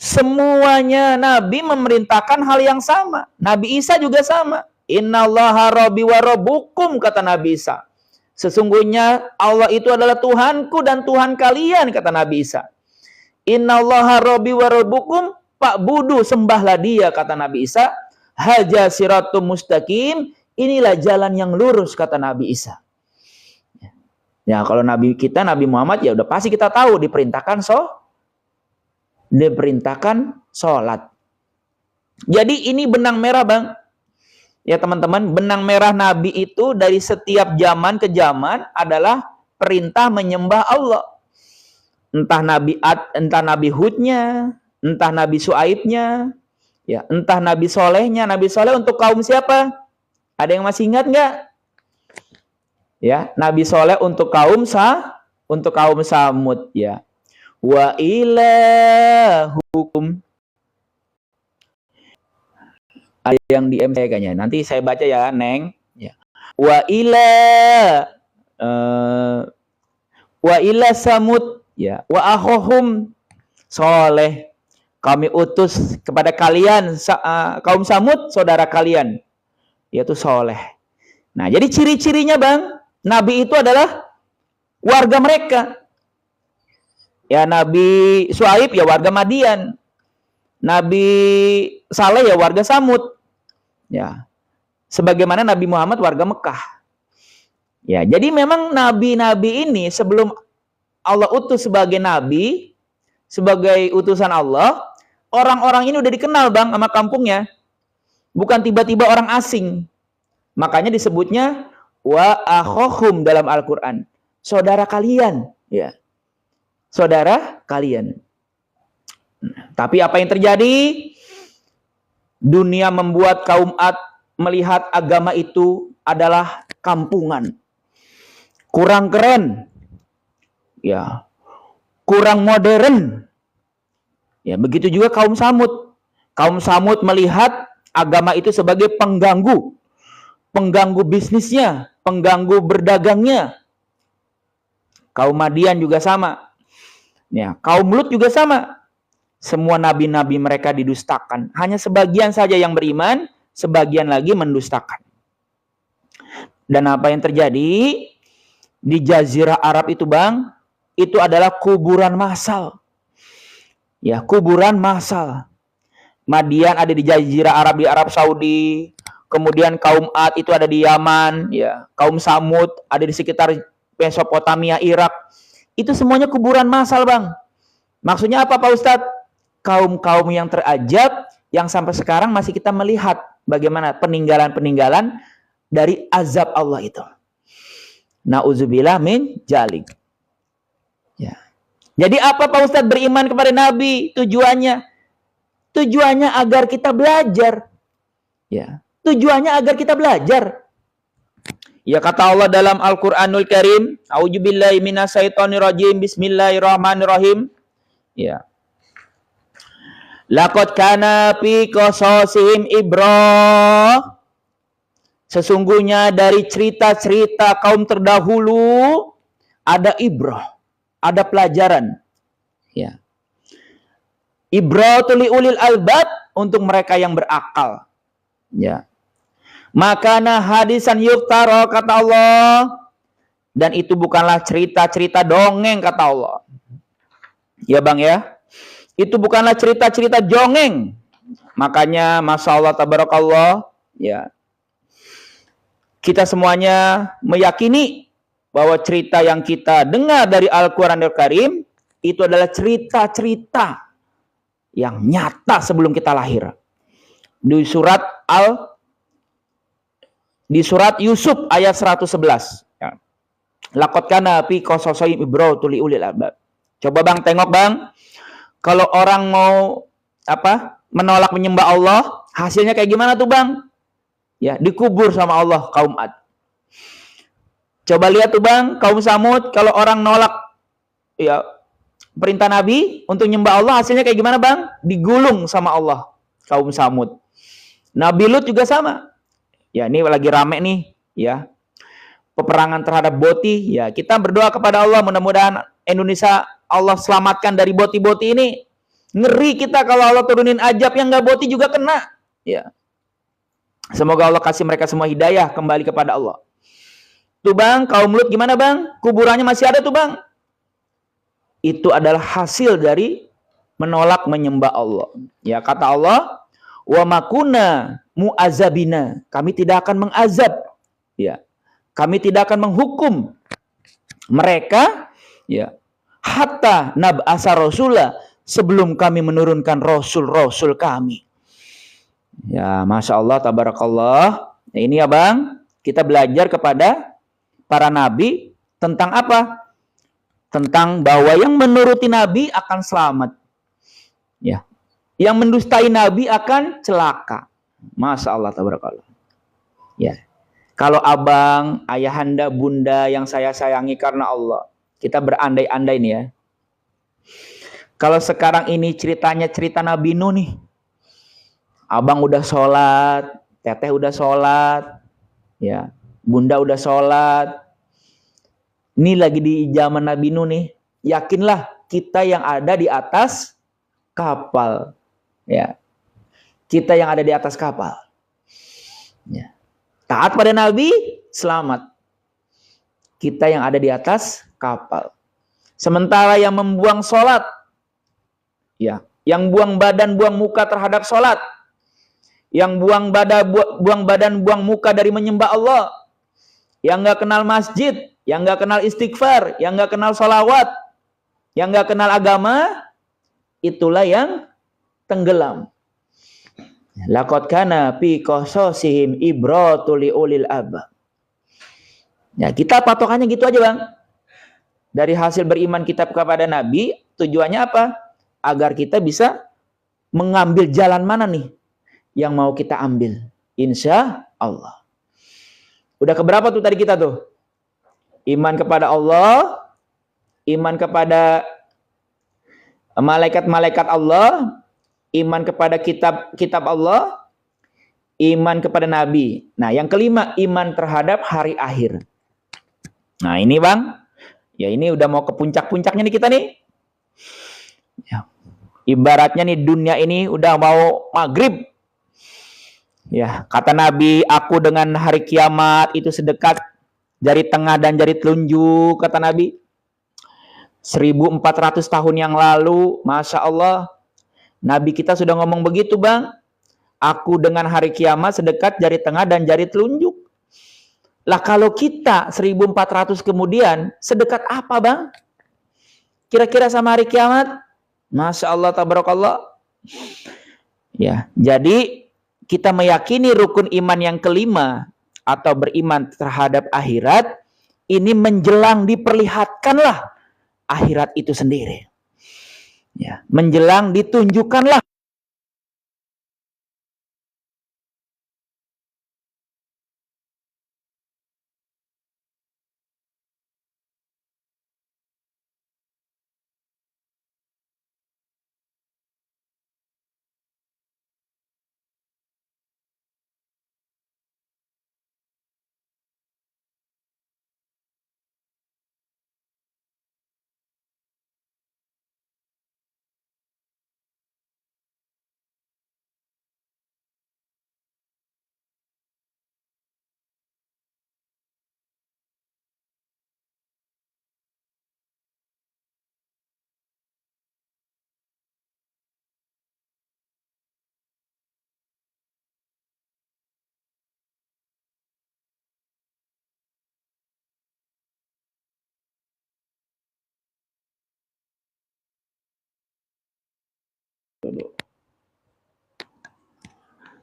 Semuanya Nabi memerintahkan hal yang sama. Nabi Isa juga sama. Innallaha rabbi wa rabbukum, kata Nabi Isa. Sesungguhnya Allah itu adalah Tuhanku dan Tuhan kalian, kata Nabi Isa. Innallaha rabbi wa rabbukum, fa'budu, sembahlah Dia, kata Nabi Isa. Haja siratum mustaqim, inilah jalan yang lurus, kata Nabi Isa. Ya, kalau Nabi kita, Nabi Muhammad, ya udah pasti kita tahu diperintahkan sholat. Jadi ini benang merah, Bang. Ya teman-teman, benang merah Nabi itu dari setiap zaman ke zaman adalah perintah menyembah Allah. Entah Nabi Ad, entah Nabi Hudnya, entah Nabi Syuaibnya, ya, entah Nabi Solehnya. Nabi Soleh untuk kaum siapa? Ada yang masih ingat nggak? Ya, Nabi Soleh untuk kaum untuk kaum Samud ya. Wa ilahukum. Ada yang di MC kayaknya. Nanti saya baca ya, Neng. Ya. Wa ila Samud ya. Wa akhuhum Soleh. Kami utus kepada kalian kaum Samud, saudara kalian, yaitu Soleh. Nah, jadi ciri-cirinya Bang, Nabi itu adalah warga mereka. Ya, Nabi Syuaib ya warga Madian. Nabi Saleh ya warga Samud. Ya. Sebagaimana Nabi Muhammad warga Mekah. Ya, jadi memang nabi-nabi ini sebelum Allah utus sebagai nabi, sebagai utusan Allah, orang-orang ini udah dikenal Bang sama kampungnya. Bukan tiba-tiba orang asing. Makanya disebutnya wa akhuhum dalam Al-Qur'an. Saudara kalian, ya. Saudara kalian. Tapi apa yang terjadi? Dunia membuat kaum Ad melihat agama itu adalah kampungan. Kurang keren. Ya. Kurang modern. Ya, begitu juga kaum Samud. Kaum Samud melihat agama itu sebagai pengganggu. Pengganggu bisnisnya, pengganggu berdagangnya. Kaum Madian juga sama. Ya, kaum Lut juga sama. Semua nabi-nabi mereka didustakan. Hanya sebagian saja yang beriman, sebagian lagi mendustakan. Dan apa yang terjadi di Jazirah Arab itu Bang, itu adalah kuburan massal. Ya, kuburan massal. Madian ada di Jazirah Arab di Arab Saudi, kemudian kaum Ad itu ada di Yaman, ya. Kaum Samud ada di sekitar Mesopotamia, Irak. Itu semuanya kuburan massal, Bang. Maksudnya apa, Pak Ustadz? Kaum-kaum yang terajab yang sampai sekarang masih kita melihat bagaimana peninggalan-peninggalan dari azab Allah itu. Nauzubillah min jalik. Ya. Jadi apa Pak Ustadz beriman kepada Nabi? Tujuannya? Tujuannya agar kita belajar. Ya. Tujuannya agar kita belajar. Ya, kata Allah dalam Al-Qur'anul Karim, A'udzubillahi minasyaitonirrajim, Bismillahirrahmanirrahim. Ya. Laqad kana fi qasasihim ibrah. Sesungguhnya dari cerita-cerita kaum terdahulu ada ibrah, ada pelajaran. Ya. Ibratul liulil albab, untuk mereka yang berakal. Ya. Makana hadisan yuftara, kata Allah, dan itu bukanlah cerita-cerita dongeng, kata Allah. Ya Bang ya. Itu bukanlah cerita-cerita dongeng. Makanya Masya Allah tabarakallah, ya. Kita semuanya meyakini bahwa cerita yang kita dengar dari Al-Qur'anul Karim itu adalah cerita-cerita yang nyata sebelum kita lahir. Di surat Yusuf ayat 111. Ya. Laqad kana fi qasasihim ibratul liulil albab. Coba Bang tengok Bang. Kalau orang mau menolak menyembah Allah, hasilnya kayak gimana tuh Bang? Ya, dikubur sama Allah kaum Ad. Coba lihat tuh Bang, kaum Samud, kalau orang nolak ya perintah Nabi untuk nyembah Allah, hasilnya kayak gimana Bang? Digulung sama Allah kaum Samud. Nabi Lut juga sama. Ya, ini lagi rame nih, ya. Peperangan terhadap boti, ya. Kita berdoa kepada Allah mudah-mudahan Indonesia Allah selamatkan dari boti-boti ini. Ngeri kita kalau Allah turunin ajab yang nggak boti juga kena. Ya. Semoga Allah kasih mereka semua hidayah kembali kepada Allah. Tuh Bang, kaum Lut gimana Bang? Kuburannya masih ada tuh Bang. Itu adalah hasil dari menolak menyembah Allah. Ya, kata Allah, wa makuna mu'azabina. Kami tidak akan mengazab. Ya. Kami tidak akan menghukum mereka, ya, hatta nab'asa rasulah, sebelum kami menurunkan rasul-rasul kami. Ya, Masya Allah, tabarakallah. Nah, ini ya Bang, kita belajar kepada para nabi tentang apa? Tentang bahwa yang menuruti nabi akan selamat. Ya. Yang mendustai nabi akan celaka. Masya Allah, tabarakallah. Ya. Kalau abang, ayahanda, bunda yang saya sayangi karena Allah, Kita berandai-andai nih ya. Kalau sekarang ini ceritanya cerita Nabi Nuh nih. Abang udah sholat, teteh udah sholat, ya, bunda udah sholat. Ini lagi di zaman Nabi Nuh nih. Yakinlah kita yang ada di atas kapal. Ya. Kita yang ada di atas kapal. Ya. Taat pada Nabi, selamat. Kita yang ada di atas kapal. Sementara yang membuang sholat, ya, yang buang badan, buang muka terhadap sholat, yang buang badan, buang muka dari menyembah Allah, yang nggak kenal masjid, yang nggak kenal istighfar, yang nggak kenal sholawat, yang nggak kenal agama, itulah yang tenggelam. Laqad kana fi qasasihim ibratul liulil albab. Ya, kita patokannya gitu aja, Bang. Dari hasil beriman kita kepada Nabi, tujuannya apa? Agar kita bisa mengambil jalan mana nih yang mau kita ambil. Insya Allah. Udah keberapa tuh tadi kita tuh? Iman kepada Allah, iman kepada malaikat-malaikat Allah, iman kepada kitab Allah, iman kepada Nabi. Nah, yang kelima, iman terhadap hari akhir. Nah, ini Bang, ya ini udah mau ke puncak-puncaknya nih kita nih. Ya. Ibaratnya nih dunia ini udah mau maghrib. Ya, kata Nabi, aku dengan hari kiamat itu sedekat jari tengah dan jari telunjuk, kata Nabi. 1400 tahun yang lalu, Masya Allah, Nabi kita sudah ngomong begitu, Bang. Aku dengan hari kiamat sedekat jari tengah dan jari telunjuk. Lah kalau kita 1400 kemudian, sedekat apa, Bang? Kira-kira sama hari kiamat? Masya Allah, tabarakallah. Ya, jadi kita meyakini rukun iman yang kelima atau beriman terhadap akhirat, ini menjelang diperlihatkanlah akhirat itu sendiri. Ya, menjelang ditunjukkanlah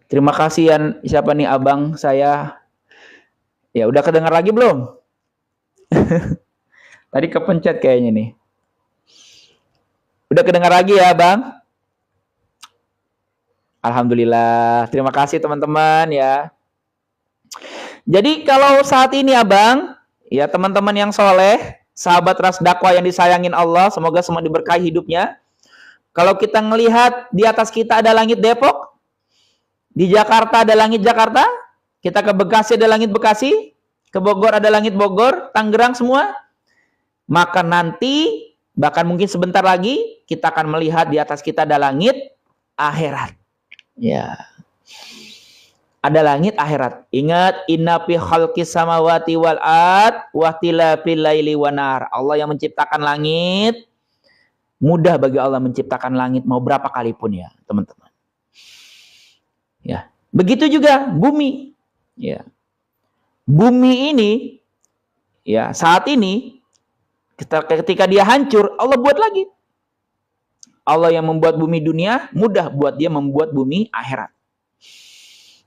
Terima kasih ya, siapa nih abang saya. Ya udah kedengar lagi belum? Tadi kepencet kayaknya nih. Udah kedengar lagi ya, Bang? Alhamdulillah. Terima kasih teman-teman ya. Jadi kalau saat ini Abang, ya teman-teman yang soleh, sahabat ras dakwah yang disayangin Allah, semoga semua diberkahi hidupnya. Kalau kita ngelihat di atas kita ada langit Depok, di Jakarta ada langit Jakarta, kita ke Bekasi ada langit Bekasi, ke Bogor ada langit Bogor, Tangerang semua, maka nanti bahkan mungkin sebentar lagi kita akan melihat di atas kita ada langit akhirat. Ya. Ada langit akhirat. Ingat, inna fi khalqis samawati wal ard wa ikhtilafil laili wan nahar. Allah yang menciptakan langit. Mudah bagi Allah menciptakan langit mau berapa kali pun ya, teman-teman. Ya. Begitu juga bumi. Ya. Bumi ini ya, saat ini ketika dia hancur, Allah buat lagi. Allah yang membuat bumi dunia, mudah buat dia membuat bumi akhirat.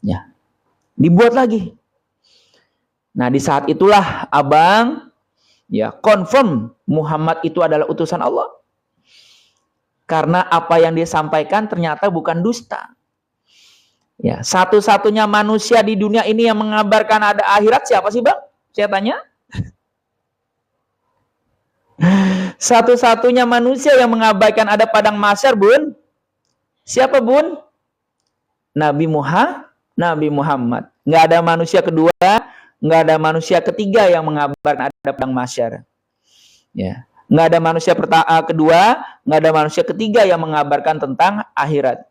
Ya, dibuat lagi. Nah, di saat itulah Abang ya confirm Muhammad itu adalah utusan Allah. Karena apa yang dia sampaikan ternyata bukan dusta. Ya, satu-satunya manusia di dunia ini yang mengabarkan ada akhirat siapa sih, Bang? Saya tanya. Satu-satunya manusia yang mengabaikan ada padang mahsyar, Bun. Siapa, Bun? Nabi Muhammad. Nggak ada manusia kedua, nggak ada manusia ketiga yang mengabarkan ada padang mahsyar. Ya. Nggak ada manusia kedua, nggak ada manusia ketiga yang mengabarkan tentang akhirat.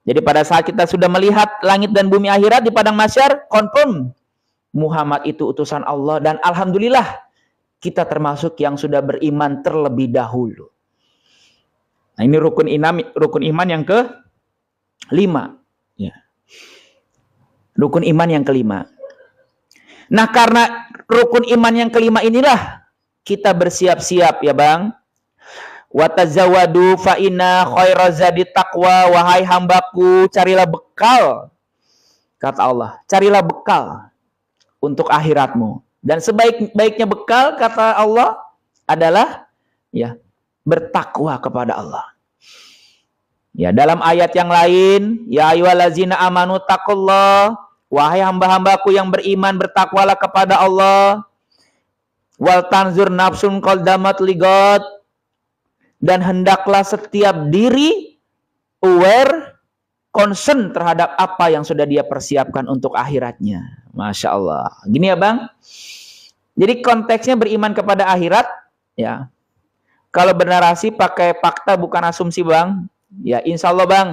Jadi pada saat kita sudah melihat langit dan bumi akhirat di padang mahsyar, confirm Muhammad itu utusan Allah, dan alhamdulillah kita termasuk yang sudah beriman terlebih dahulu. Nah, ini rukun iman yang ke-5. Ya. Rukun iman yang ke-5. Nah, karena rukun iman yang ke-5 inilah kita bersiap-siap ya, Bang. Watazawadu fa inna khairazadi taqwa, wahai hambaku, carilah bekal. Kata Allah, carilah bekal untuk akhiratmu. Dan sebaik-baiknya bekal, kata Allah, adalah ya bertakwa kepada Allah. Ya, dalam ayat yang lain, ya ayyuhallazina amanu taqullah, wahai hamba-hambaku yang beriman, bertakwalah kepada Allah. Wal tanzur nafsun qaddamat ligat, dan hendaklah setiap diri aware, concern terhadap apa yang sudah dia persiapkan untuk akhiratnya. Masya Allah. Gini ya, Bang. Jadi konteksnya beriman kepada akhirat, ya. Kalau bernarasi pakai fakta bukan asumsi, Bang. Ya, insya Allah, Bang.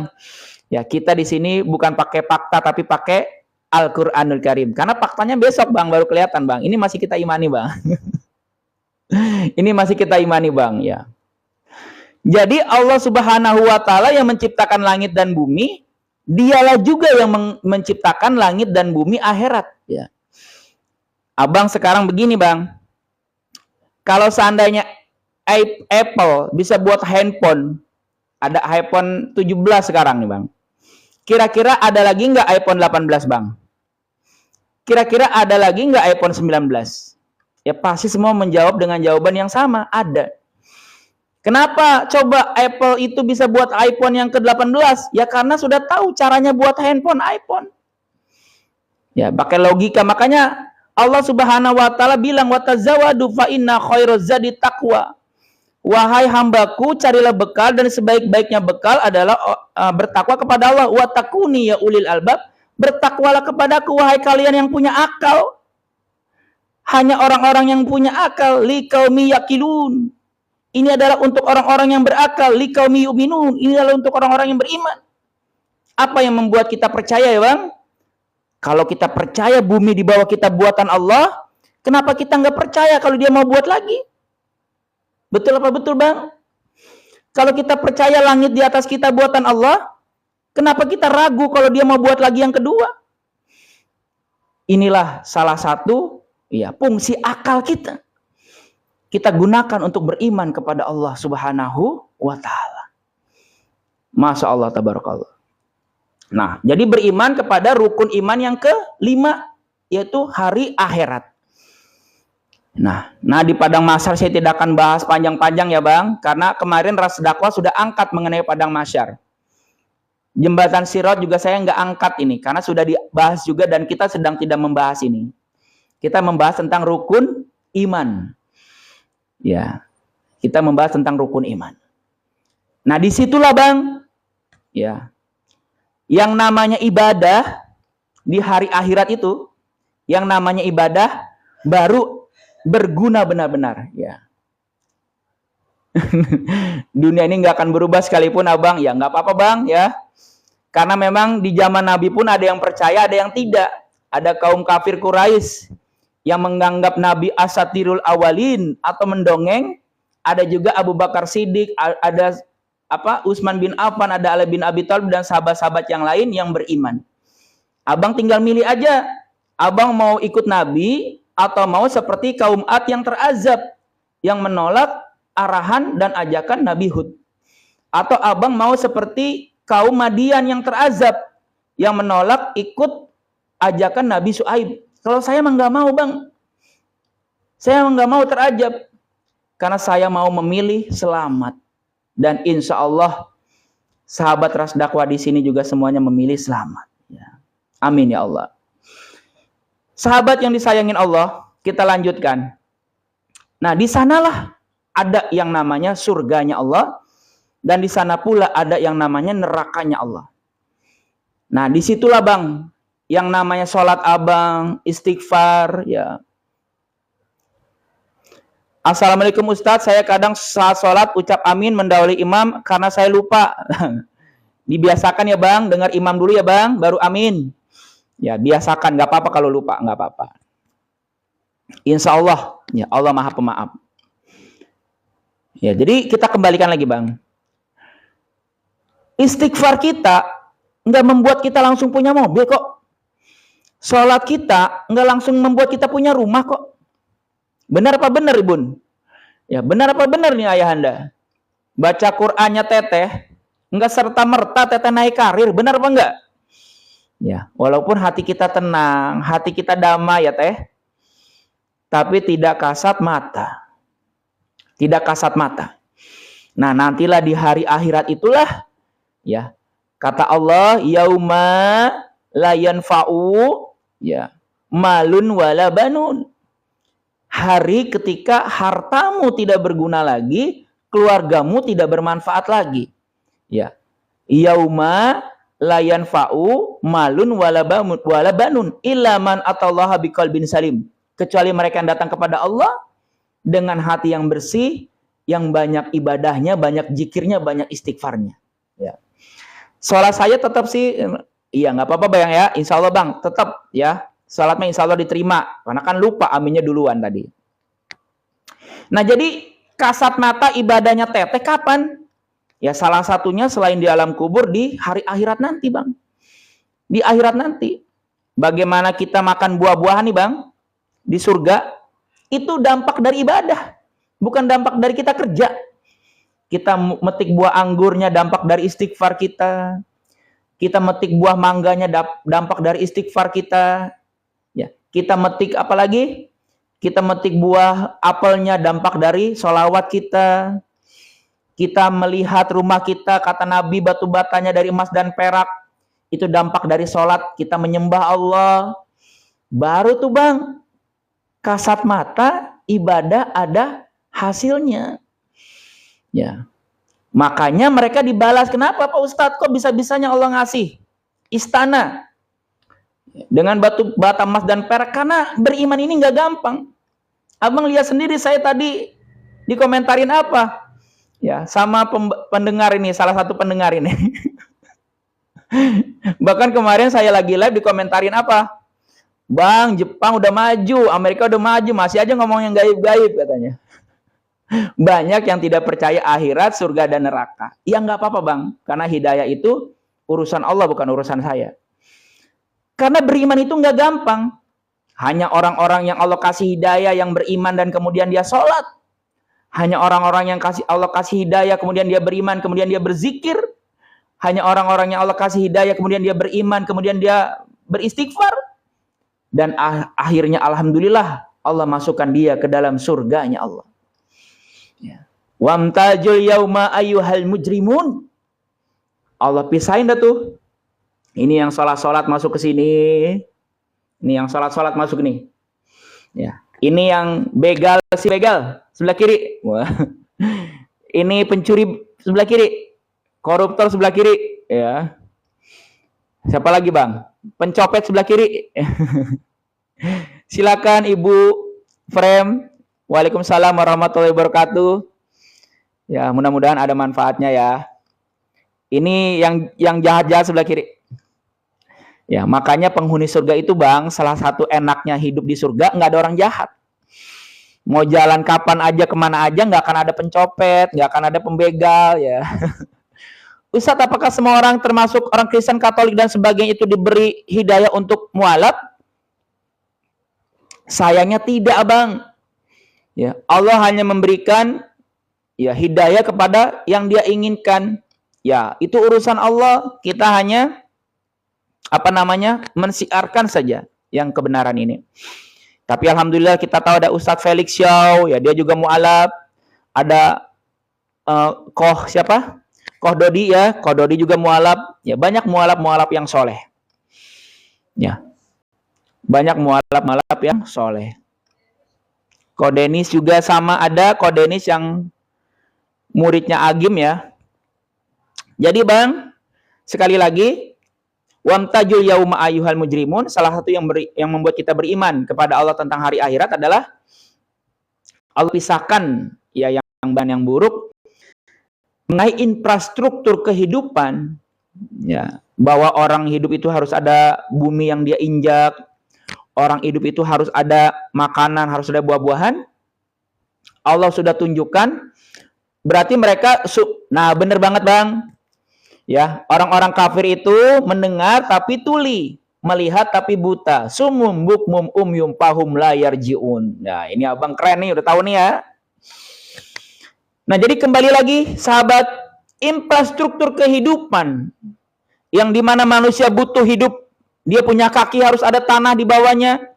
Ya, kita di sini bukan pakai fakta tapi pakai Al-Qur'anul Karim. Karena faktanya besok, Bang, baru kelihatan, Bang. Ini masih kita imani, Bang. Ini masih kita imani, Bang, ya. Jadi Allah Subhanahu wa taala yang menciptakan langit dan bumi, dialah juga yang menciptakan langit dan bumi akhirat, ya. Abang sekarang begini, Bang. Kalau seandainya Apple bisa buat handphone, ada iPhone 17 sekarang nih, Bang. Kira-kira ada lagi nggak iPhone 18, Bang? Kira-kira ada lagi nggak iPhone 19? Ya pasti semua menjawab dengan jawaban yang sama, ada. Kenapa coba Apple itu bisa buat iPhone yang ke-18? Ya karena sudah tahu caranya buat handphone iPhone. Ya, pakai logika. Makanya Allah Subhanahu wa taala bilang, watazawadu fa inna khairazadi taqwa. Wahai hambaku, carilah bekal, dan sebaik-baiknya bekal adalah bertakwa kepada Allah. Wa takuni ya ulil albab, bertakwalah kepadaku wahai kalian yang punya akal. Hanya orang-orang yang punya akal, liqaumi yaqilun. Ini adalah untuk orang-orang yang berakal, liqaumi yu'minun. Ini adalah untuk orang-orang yang beriman. Apa yang membuat kita percaya ya, Bang? Kalau kita percaya bumi di bawah kita buatan Allah, kenapa kita nggak percaya kalau dia mau buat lagi? Betul apa betul, Bang? Kalau kita percaya langit di atas kita buatan Allah, kenapa kita ragu kalau dia mau buat lagi yang kedua? Inilah salah satu ya fungsi akal kita. Kita gunakan untuk beriman kepada Allah Subhanahu wa taala. Masya Allah, tabarakallah. Nah, jadi beriman kepada rukun iman yang ke-5, yaitu hari akhirat. Nah, di padang mahsyar saya tidak akan bahas panjang-panjang ya, Bang, karena kemarin Ras Dakwah sudah angkat mengenai padang mahsyar. Jembatan Sirat juga saya nggak angkat ini, karena sudah dibahas juga dan kita sedang tidak membahas ini. Kita membahas tentang rukun iman. Ya, kita membahas tentang rukun iman. Nah, disitulah, Bang, ya, yang namanya ibadah di hari akhirat itu, yang namanya ibadah baru berguna benar-benar, ya. Dunia ini nggak akan berubah sekalipun, Abang, ya nggak apa-apa, Bang, ya. Karena memang di zaman Nabi pun ada yang percaya, ada yang tidak. Ada kaum kafir Quraisy yang menganggap Nabi asatirul awalin atau mendongeng. Ada juga Abu Bakar Siddiq, ada Utsman bin Affan, ada Ali bin Abi Thalib dan sahabat-sahabat yang lain yang beriman. Abang tinggal milih aja. Abang mau ikut Nabi atau mau seperti kaum Ad yang terazab, yang menolak arahan dan ajakan Nabi Hud. Atau abang mau seperti kaum Madian yang terazab, yang menolak ikut ajakan Nabi Shu'aib. Kalau saya mah nggak mau, Bang. Saya nggak mau terajab. Karena saya mau memilih selamat. Dan insya Allah sahabat Ras Dakwah di sini juga semuanya memilih selamat. Ya. Amin ya Allah. Sahabat yang disayangin Allah, kita lanjutkan. Nah, di sanalah ada yang namanya surganya Allah, dan di sana pula ada yang namanya nerakanya Allah. Nah, disitulah Bang, yang namanya sholat abang, istighfar, ya. Assalamualaikum Ustadz, saya kadang saat sholat ucap amin mendahului imam karena saya lupa. Dibiasakan ya Bang, dengar imam dulu ya Bang, baru amin. Ya, biasakan, nggak apa-apa kalau lupa, nggak apa-apa. Insya Allah, ya Allah Maha Pemaaf. Ya, jadi kita kembalikan lagi Bang. Istighfar kita nggak membuat kita langsung punya mobil kok. Sholat kita nggak langsung membuat kita punya rumah kok. Benar apa benar Ibun? Ya, benar apa benar nih ayahanda? Baca Qur'annya teteh, nggak serta-merta teteh naik karir, benar apa enggak? Ya, walaupun hati kita tenang, hati kita damai ya teh, tapi tidak kasat mata. Tidak kasat mata. Nah, nantilah di hari akhirat itulah, ya, kata Allah, yauma la yanfa'u ya malun wala banun. Hari ketika hartamu tidak berguna lagi, keluargamu tidak bermanfaat lagi. Ya. Yauma la yanfa'u malun wala banun illa man atallaha biqalbin salim. Kecuali mereka yang datang kepada Allah dengan hati yang bersih, yang banyak ibadahnya, banyak zikirnya, banyak istighfarnya. Ya. Sholat saya tetap sih, iya nggak apa-apa Bang ya, insya Allah Bang, tetap ya. Salatnya insya Allah diterima, karena kan lupa aminnya duluan tadi. Nah jadi kasat mata ibadahnya teteh kapan? Ya salah satunya selain di alam kubur, di hari akhirat nanti Bang. Di akhirat nanti. Bagaimana kita makan buah-buahan nih Bang, di surga, itu dampak dari ibadah. Bukan dampak dari kita kerja. Kita metik buah anggurnya dampak dari istighfar kita. Kita metik buah mangganya dampak dari istighfar kita. Ya, kita metik apa lagi? Kita metik buah apelnya dampak dari sholawat kita. Kita melihat rumah kita, kata Nabi, batu batanya dari emas dan perak. Itu dampak dari sholat. Kita menyembah Allah. Baru tuh Bang, kasat mata ibadah ada hasilnya. Ya. Makanya mereka dibalas. Kenapa Pak Ustadz? Kok bisa-bisanya Allah ngasih istana dengan batu bata emas dan perak? Karena beriman ini nggak gampang. Abang lihat sendiri, saya tadi dikomentarin apa? Ya, sama pendengar ini, salah satu pendengar ini. Bahkan kemarin saya lagi live dikomentarin apa? Bang, Jepang udah maju, Amerika udah maju, masih aja ngomong yang gaib-gaib katanya. Banyak yang tidak percaya akhirat, surga dan neraka. Ya nggak apa-apa Bang, karena hidayah itu urusan Allah, bukan urusan saya. Karena beriman itu nggak gampang. Hanya orang-orang yang Allah kasih hidayah yang beriman dan kemudian dia sholat. Hanya orang-orang yang Allah kasih hidayah kemudian dia beriman, kemudian dia berzikir. Hanya orang-orang yang Allah kasih hidayah kemudian dia beriman, kemudian dia beristighfar. Dan akhirnya alhamdulillah Allah masukkan dia ke dalam surganya Allah. Ya. Wamtajul yauma ayyuhal mujrimun. Allah pisahin dah tuh. Ini yang sholat-sholat masuk ke sini. Ini yang sholat-sholat masuk nih. Ya. Ini yang begal, si begal sebelah kiri. Wah. Ini pencuri sebelah kiri. Koruptor sebelah kiri. Ya. Siapa lagi Bang? Pencopet sebelah kiri. Silakan Ibu Frame. Waalaikumsalam warahmatullahi wabarakatuh. Ya, mudah-mudahan ada manfaatnya ya. Ini yang jahat-jahat sebelah kiri. Ya, makanya penghuni surga itu Bang, salah satu enaknya hidup di surga nggak ada orang jahat. Mau jalan kapan aja, kemana aja, nggak akan ada pencopet, nggak akan ada pembegal ya. Ustadz, apakah semua orang termasuk orang Kristen, Katolik dan sebagainya itu diberi hidayah untuk mualaf? Sayangnya tidak Bang. Ya, Allah hanya memberikan ya hidayah kepada yang Dia inginkan. Ya, itu urusan Allah. Kita hanya mensiarkan saja yang kebenaran ini. Tapi alhamdulillah kita tahu ada Ustadz Felix Shaw, ya dia juga mualaf. Ada Koh siapa? Koh Dodi ya, Koh Dodi juga mualaf. Ya banyak mualaf-mualaf yang soleh. Ya, banyak mualaf-mualaf yang soleh. Kodenis juga sama, ada Kodenis yang muridnya Agim ya. Jadi Bang, sekali lagi, wamtajul yauma ayyuhal mujrimun, salah satu yang membuat kita beriman kepada Allah tentang hari akhirat adalah Allah pisahkan ya yang baik yang buruk mengenai infrastruktur kehidupan ya, bahwa orang hidup itu harus ada bumi yang dia injak, orang hidup itu harus ada makanan, harus ada buah-buahan. Allah sudah tunjukkan. Berarti mereka, nah bener banget Bang. Ya, orang-orang kafir itu mendengar tapi tuli, melihat tapi buta. Sumum bukmum umyum pahum la yarjiun. Nah, ini Abang keren nih, udah tahu nih ya. Nah, jadi kembali lagi sahabat, infrastruktur kehidupan yang dimana manusia butuh hidup, dia punya kaki, harus ada tanah di bawahnya,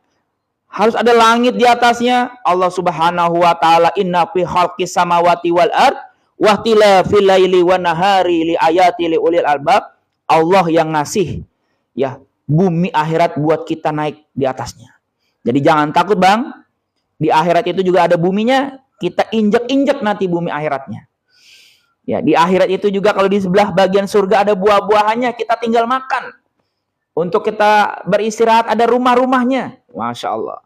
harus ada langit di atasnya. Allah Subhanahu wa taala, inna fi khalqis samawati wal ard wahtilafil laili wan nahari li ayati li ulil albab. Allah yang ngasih ya bumi akhirat buat kita naik di atasnya. Jadi jangan takut Bang. Di akhirat itu juga ada buminya, kita injek-injek nanti bumi akhiratnya. Ya, di akhirat itu juga kalau di sebelah bagian surga ada buah-buahannya, kita tinggal makan. Untuk kita beristirahat ada rumah-rumahnya. Masya Allah.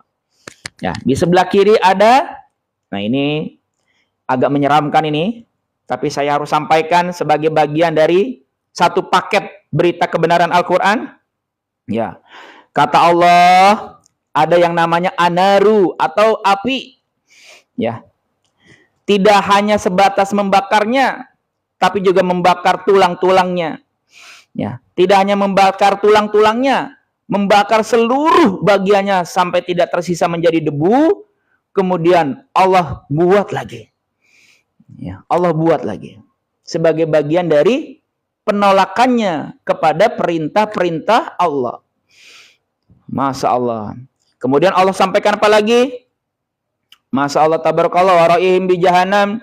Ya, di sebelah kiri ada, nah ini agak menyeramkan ini, tapi saya harus sampaikan sebagai bagian dari satu paket berita kebenaran Al-Quran. Ya, kata Allah, ada yang namanya anaru atau api. Ya, tidak hanya sebatas membakarnya, tapi juga membakar tulang-tulangnya. Ya, tidak hanya membakar tulang-tulangnya, membakar seluruh bagiannya sampai tidak tersisa menjadi debu. Kemudian Allah buat lagi. Ya, Allah buat lagi. Sebagai bagian dari penolakannya kepada perintah-perintah Allah. Masya Allah. Kemudian Allah sampaikan apa lagi? Masya Allah tabarakallah wa ra'ihim bi jahannam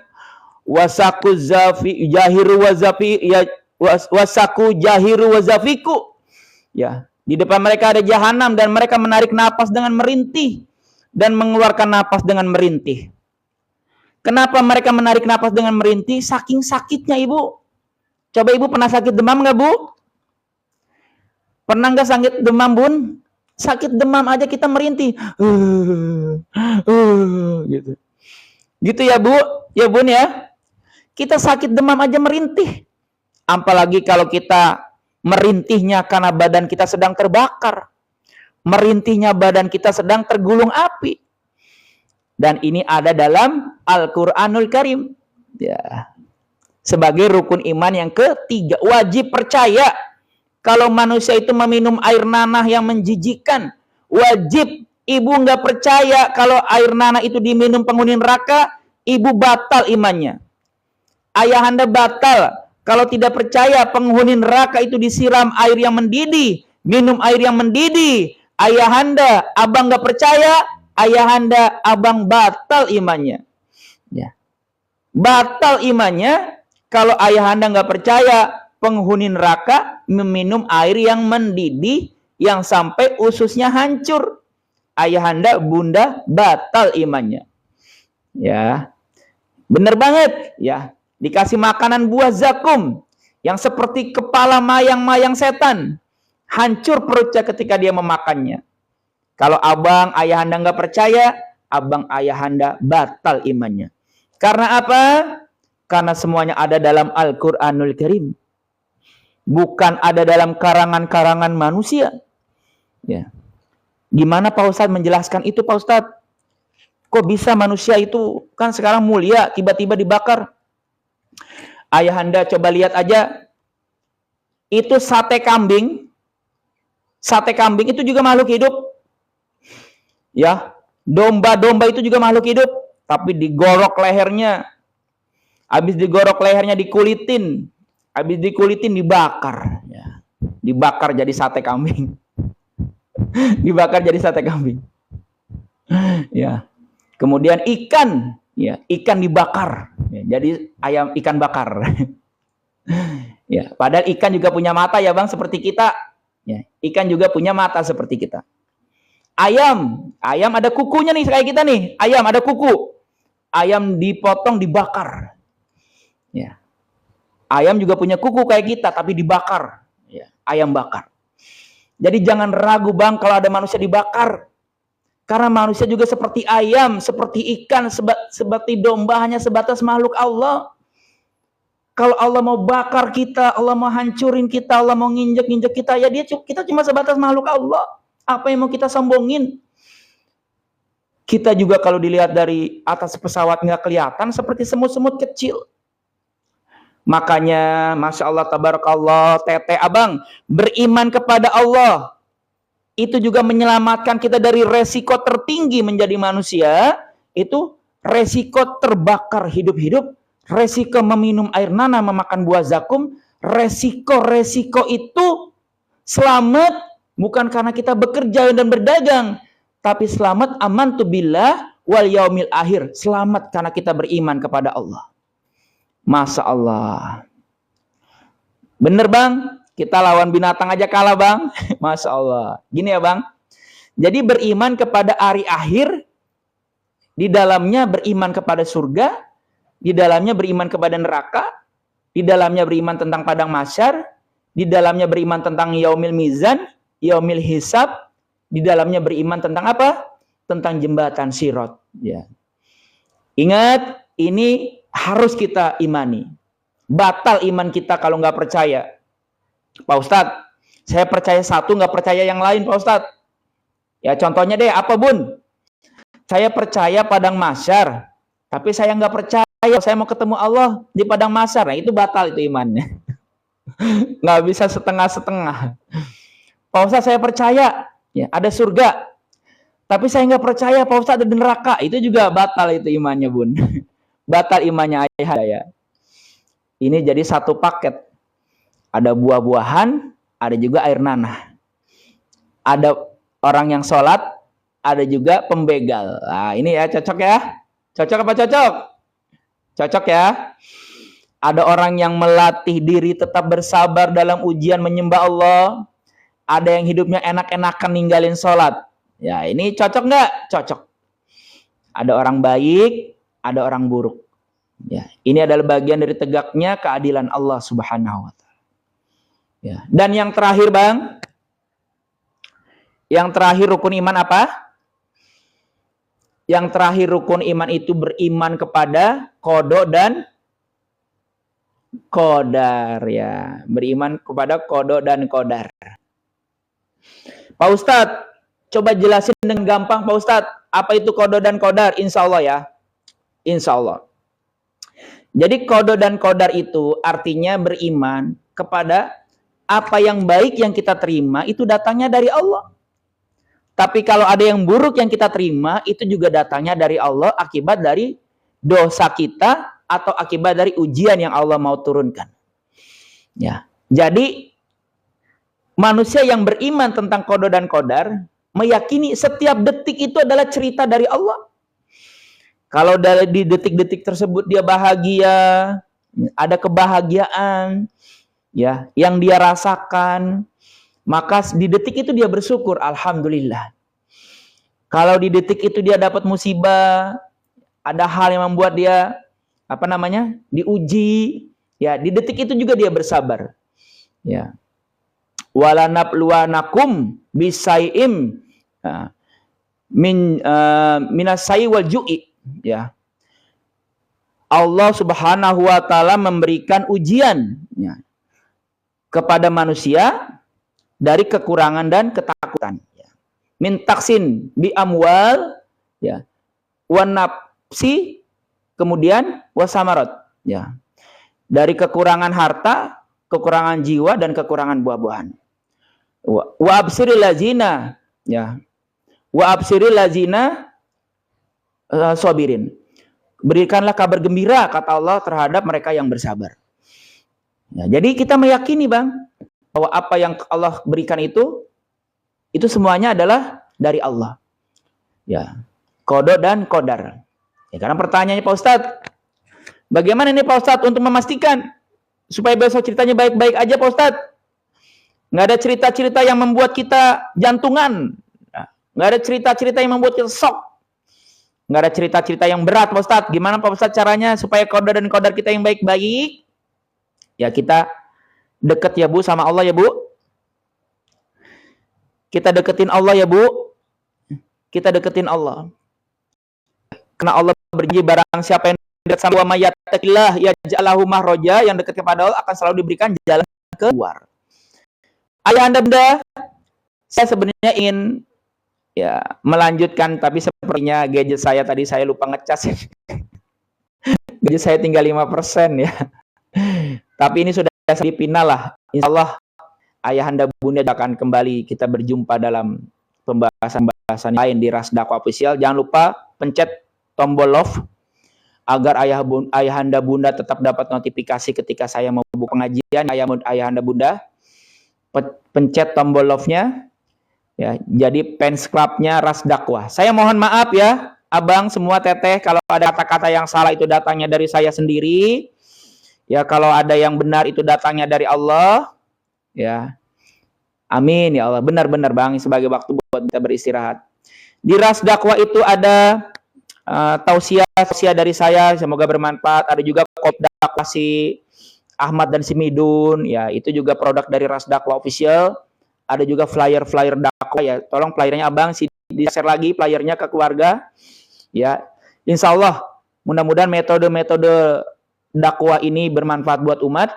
wasaku zafi jahiru wazafi ya wasaku jahiru wazafiku. Ya, di depan mereka ada jahanam dan mereka menarik napas dengan merintih dan mengeluarkan napas dengan merintih. Kenapa mereka menarik napas dengan merintih? Saking sakitnya Ibu. Coba Ibu pernah sakit demam nggak Bu? Pernah nggak sakit demam Bun? Sakit demam aja kita merintih. Gitu. Gitu ya Bu? Ya Bun ya? Kita sakit demam aja merintih. Apalagi kalau kita merintihnya karena badan kita sedang terbakar. Merintihnya badan kita sedang tergulung api. Dan ini ada dalam Al-Quranul Karim. Ya. Sebagai rukun iman yang ketiga. Wajib percaya. Kalau manusia itu meminum air nanah yang menjijikkan. Wajib. Ibu nggak percaya kalau air nanah itu diminum penghuni neraka. Ibu batal imannya. Ayahanda batal. Kalau tidak percaya penghuni neraka itu disiram air yang mendidih. Minum air yang mendidih. Ayahanda, abang nggak percaya, ayahanda, abang batal imannya. Ya. Batal imannya kalau ayahanda nggak percaya penghuni neraka meminum air yang mendidih yang sampai ususnya hancur. Ayahanda, bunda batal imannya. Ya, bener banget. Ya, dikasih makanan buah zakum yang seperti kepala mayang-mayang setan. Hancur perutnya ketika dia memakannya. Kalau abang ayahanda nggak percaya, abang ayahanda batal imannya. Karena apa? Karena semuanya ada dalam Al-Quranul Karim. Bukan ada dalam karangan-karangan manusia. Ya. Gimana Pak Ustadz menjelaskan itu Pak Ustadz? Kok bisa manusia itu kan sekarang mulia tiba-tiba dibakar? Ayahanda coba lihat aja. Itu sate kambing. Sate kambing itu juga makhluk hidup. Ya, domba-domba itu juga makhluk hidup, tapi digorok lehernya. Habis digorok lehernya dikulitin. Habis dikulitin dibakar, ya. Dibakar jadi sate kambing. Dibakar jadi sate kambing. Ya. Kemudian ikan, ya, ikan dibakar. Ya, jadi ayam ikan bakar. Ya, padahal ikan juga punya mata ya Bang seperti kita. Ya, ikan juga punya mata seperti kita. Ayam ada kukunya nih kayak kita nih. Ayam ada kuku. Ayam dipotong, dibakar. Ya. Ayam juga punya kuku kayak kita, tapi dibakar. Ya. Ayam bakar. Jadi jangan ragu bang kalau ada manusia dibakar. Karena manusia juga seperti ayam, seperti ikan, seperti domba, hanya sebatas makhluk Allah. Kalau Allah mau bakar kita, Allah mau hancurin kita, Allah mau nginjek-nginjek kita, ya kita cuma sebatas makhluk Allah. Apa yang mau kita sombongin? Kita juga kalau dilihat dari atas pesawat nggak kelihatan, seperti semut-semut kecil. Makanya, Masya Allah, Tabarakallah, Tete, Abang, beriman kepada Allah. Itu juga menyelamatkan kita dari resiko tertinggi menjadi manusia. Itu resiko terbakar hidup-hidup, resiko meminum air nanah, memakan buah zakum. Resiko itu selamat bukan karena kita bekerja dan berdagang, tapi selamat amantu billah wal yaumil akhir. Selamat karena kita beriman kepada Allah. Masya Allah. Bener bang? Kita lawan binatang aja kalah bang. Masya Allah. Gini ya bang. Jadi beriman kepada hari akhir. Di dalamnya beriman kepada surga. Di dalamnya beriman kepada neraka. Di dalamnya beriman tentang padang mahsyar. Di dalamnya beriman tentang yaumil mizan. Yaumil hisab. Di dalamnya beriman tentang apa? Tentang jembatan Sirat. Ya. Ingat, ini harus kita imani. Batal iman kita kalau nggak percaya. Pak Ustadz, saya percaya satu, nggak percaya yang lain, Pak Ustadz. Ya contohnya deh, apa bun? Saya percaya padang mahsyar, tapi saya nggak percaya saya mau ketemu Allah di padang mahsyar. Nah, itu batal itu imannya. Nggak bisa setengah-setengah. Pak Ustadz, saya percaya ya ada surga, tapi saya nggak percaya Pak Ustadz ada neraka. Itu juga batal itu imannya bun. Batal imannya ayah ya. Ini jadi satu paket. Ada buah-buahan, ada juga air nanah. Ada orang yang sholat, ada juga pembegal. Nah, ini ya cocok ya. Cocok apa cocok? Cocok ya. Ada orang yang melatih diri tetap bersabar dalam ujian menyembah Allah. Ada yang hidupnya enak-enakan ninggalin sholat. Ya ini cocok nggak? Cocok. Ada orang baik, ada orang buruk. Ya, ini adalah bagian dari tegaknya keadilan Allah Subhanahu wa Ta'ala. Ya. Dan yang terakhir bang, yang terakhir rukun iman apa? Yang terakhir rukun iman itu beriman kepada qada dan qadar ya, beriman kepada qada dan qadar. Pak Ustadz, coba jelasin dengan gampang Pak Ustadz, apa itu qada dan qadar? Insya Allah ya, insya Allah. Jadi qada dan qadar itu artinya beriman kepada apa yang baik yang kita terima itu datangnya dari Allah. Tapi kalau ada yang buruk yang kita terima itu juga datangnya dari Allah akibat dari dosa kita atau akibat dari ujian yang Allah mau turunkan. Ya. Jadi manusia yang beriman tentang qada dan qadar meyakini setiap detik itu adalah cerita dari Allah. Kalau di detik-detik tersebut dia bahagia, ada kebahagiaan ya yang dia rasakan, maka di detik itu dia bersyukur, alhamdulillah. Kalau di detik itu dia dapat musibah, ada hal yang membuat dia diuji, ya di detik itu juga dia bersabar. Ya. Walanabluwanakum bisai'im minasai wal ju'i, ya. Allah Subhanahu wa Ta'ala memberikan ujian ya, kepada manusia dari kekurangan dan ketakutan. Min taksin bi amwal, ya, wan nafsi, kemudian wasamarat, ya, dari kekurangan harta, kekurangan jiwa dan kekurangan buah-buahan. Wa absiril lazina, ya, wa absiril lazina sabirin. Berikanlah kabar gembira kata Allah terhadap mereka yang bersabar. Ya, jadi kita meyakini bang bahwa apa yang Allah berikan itu semuanya adalah dari Allah. Ya, qada dan qadar. Ya, karena pertanyaannya Pak Ustadz, bagaimana ini Pak Ustadz untuk memastikan supaya besok ceritanya baik-baik aja Pak Ustadz? Nggak ada cerita-cerita yang membuat kita jantungan. Nah, Nggak ada cerita-cerita yang membuat kita shock. Nggak ada cerita-cerita yang berat, Pak Ustadz. Gimana Pak Ustadz caranya supaya qadar dan qadar kita yang baik-baik? Ya kita deket ya Bu sama Allah ya Bu. Kita deketin Allah ya Bu. Kita deketin Allah. Karena Allah berjanji barang siapa yang dekat sama wa mayattaqillah yaj'alhu mahraja, yang dekat kepada Allah akan selalu diberikan jalan keluar. Ayah anda bunda, saya sebenarnya ingin ya melanjutkan, tapi sepertinya gadget saya tadi saya lupa ngecas. Gadget saya tinggal 5% ya. Tapi ini sudah dipinal lah. Insya Allah ayah anda bunda akan kembali kita berjumpa dalam pembahasan lain di Ras Dakwah Official. Jangan lupa pencet tombol love agar ayah anda bunda tetap dapat notifikasi ketika saya mau buka pengajian. Ayah anda bunda pencet tombol love-nya ya, jadi fans club-nya Ras Dakwah. Saya mohon maaf ya abang semua teteh, kalau ada kata-kata yang salah itu datangnya dari saya sendiri ya, kalau ada yang benar itu datangnya dari Allah ya. Amin ya Allah. Benar-benar Bang, sebagai waktu buat kita beristirahat. Di Ras Dakwah itu ada tausiah dari saya, semoga bermanfaat. Ada juga kopi dakwah si Ahmad dan si Midun ya, itu juga produk dari Ras Dakwah Official. Ada juga flyer dakwah ya, tolong flyernya abang di-share lagi flyernya ke keluarga ya. Insya Allah mudah-mudahan metode-metode dakwah ini bermanfaat buat umat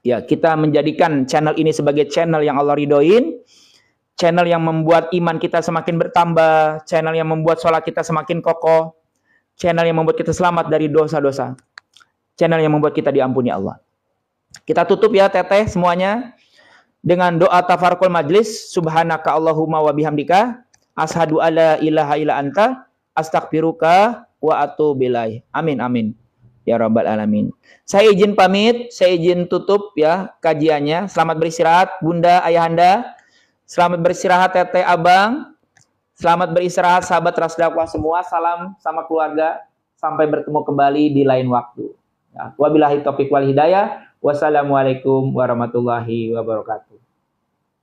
ya. Kita menjadikan channel ini sebagai channel yang Allah ridhoin, channel yang membuat iman kita semakin bertambah, channel yang membuat sholat kita semakin kokoh, channel yang membuat kita selamat dari dosa-dosa, channel yang membuat kita diampuni Allah. Kita tutup ya teteh semuanya dengan doa tafarqul majlis. Subhanaka Allahumma wa bihamdika ashadu alla ilaha illa anta astaghfiruka wa atubu ilaik. Amin amin ya rabbal alamin. Saya izin pamit, saya izin tutup ya kajiannya. Selamat beristirahat bunda, ayahanda. Selamat beristirahat teteh, abang. Selamat beristirahat sahabat Ras Dakwah semua. Salam sama keluarga. Sampai bertemu kembali di lain waktu. Ya, wabillahi taufiq wal hidayah. Wassalamualaikum warahmatullahi wabarakatuh.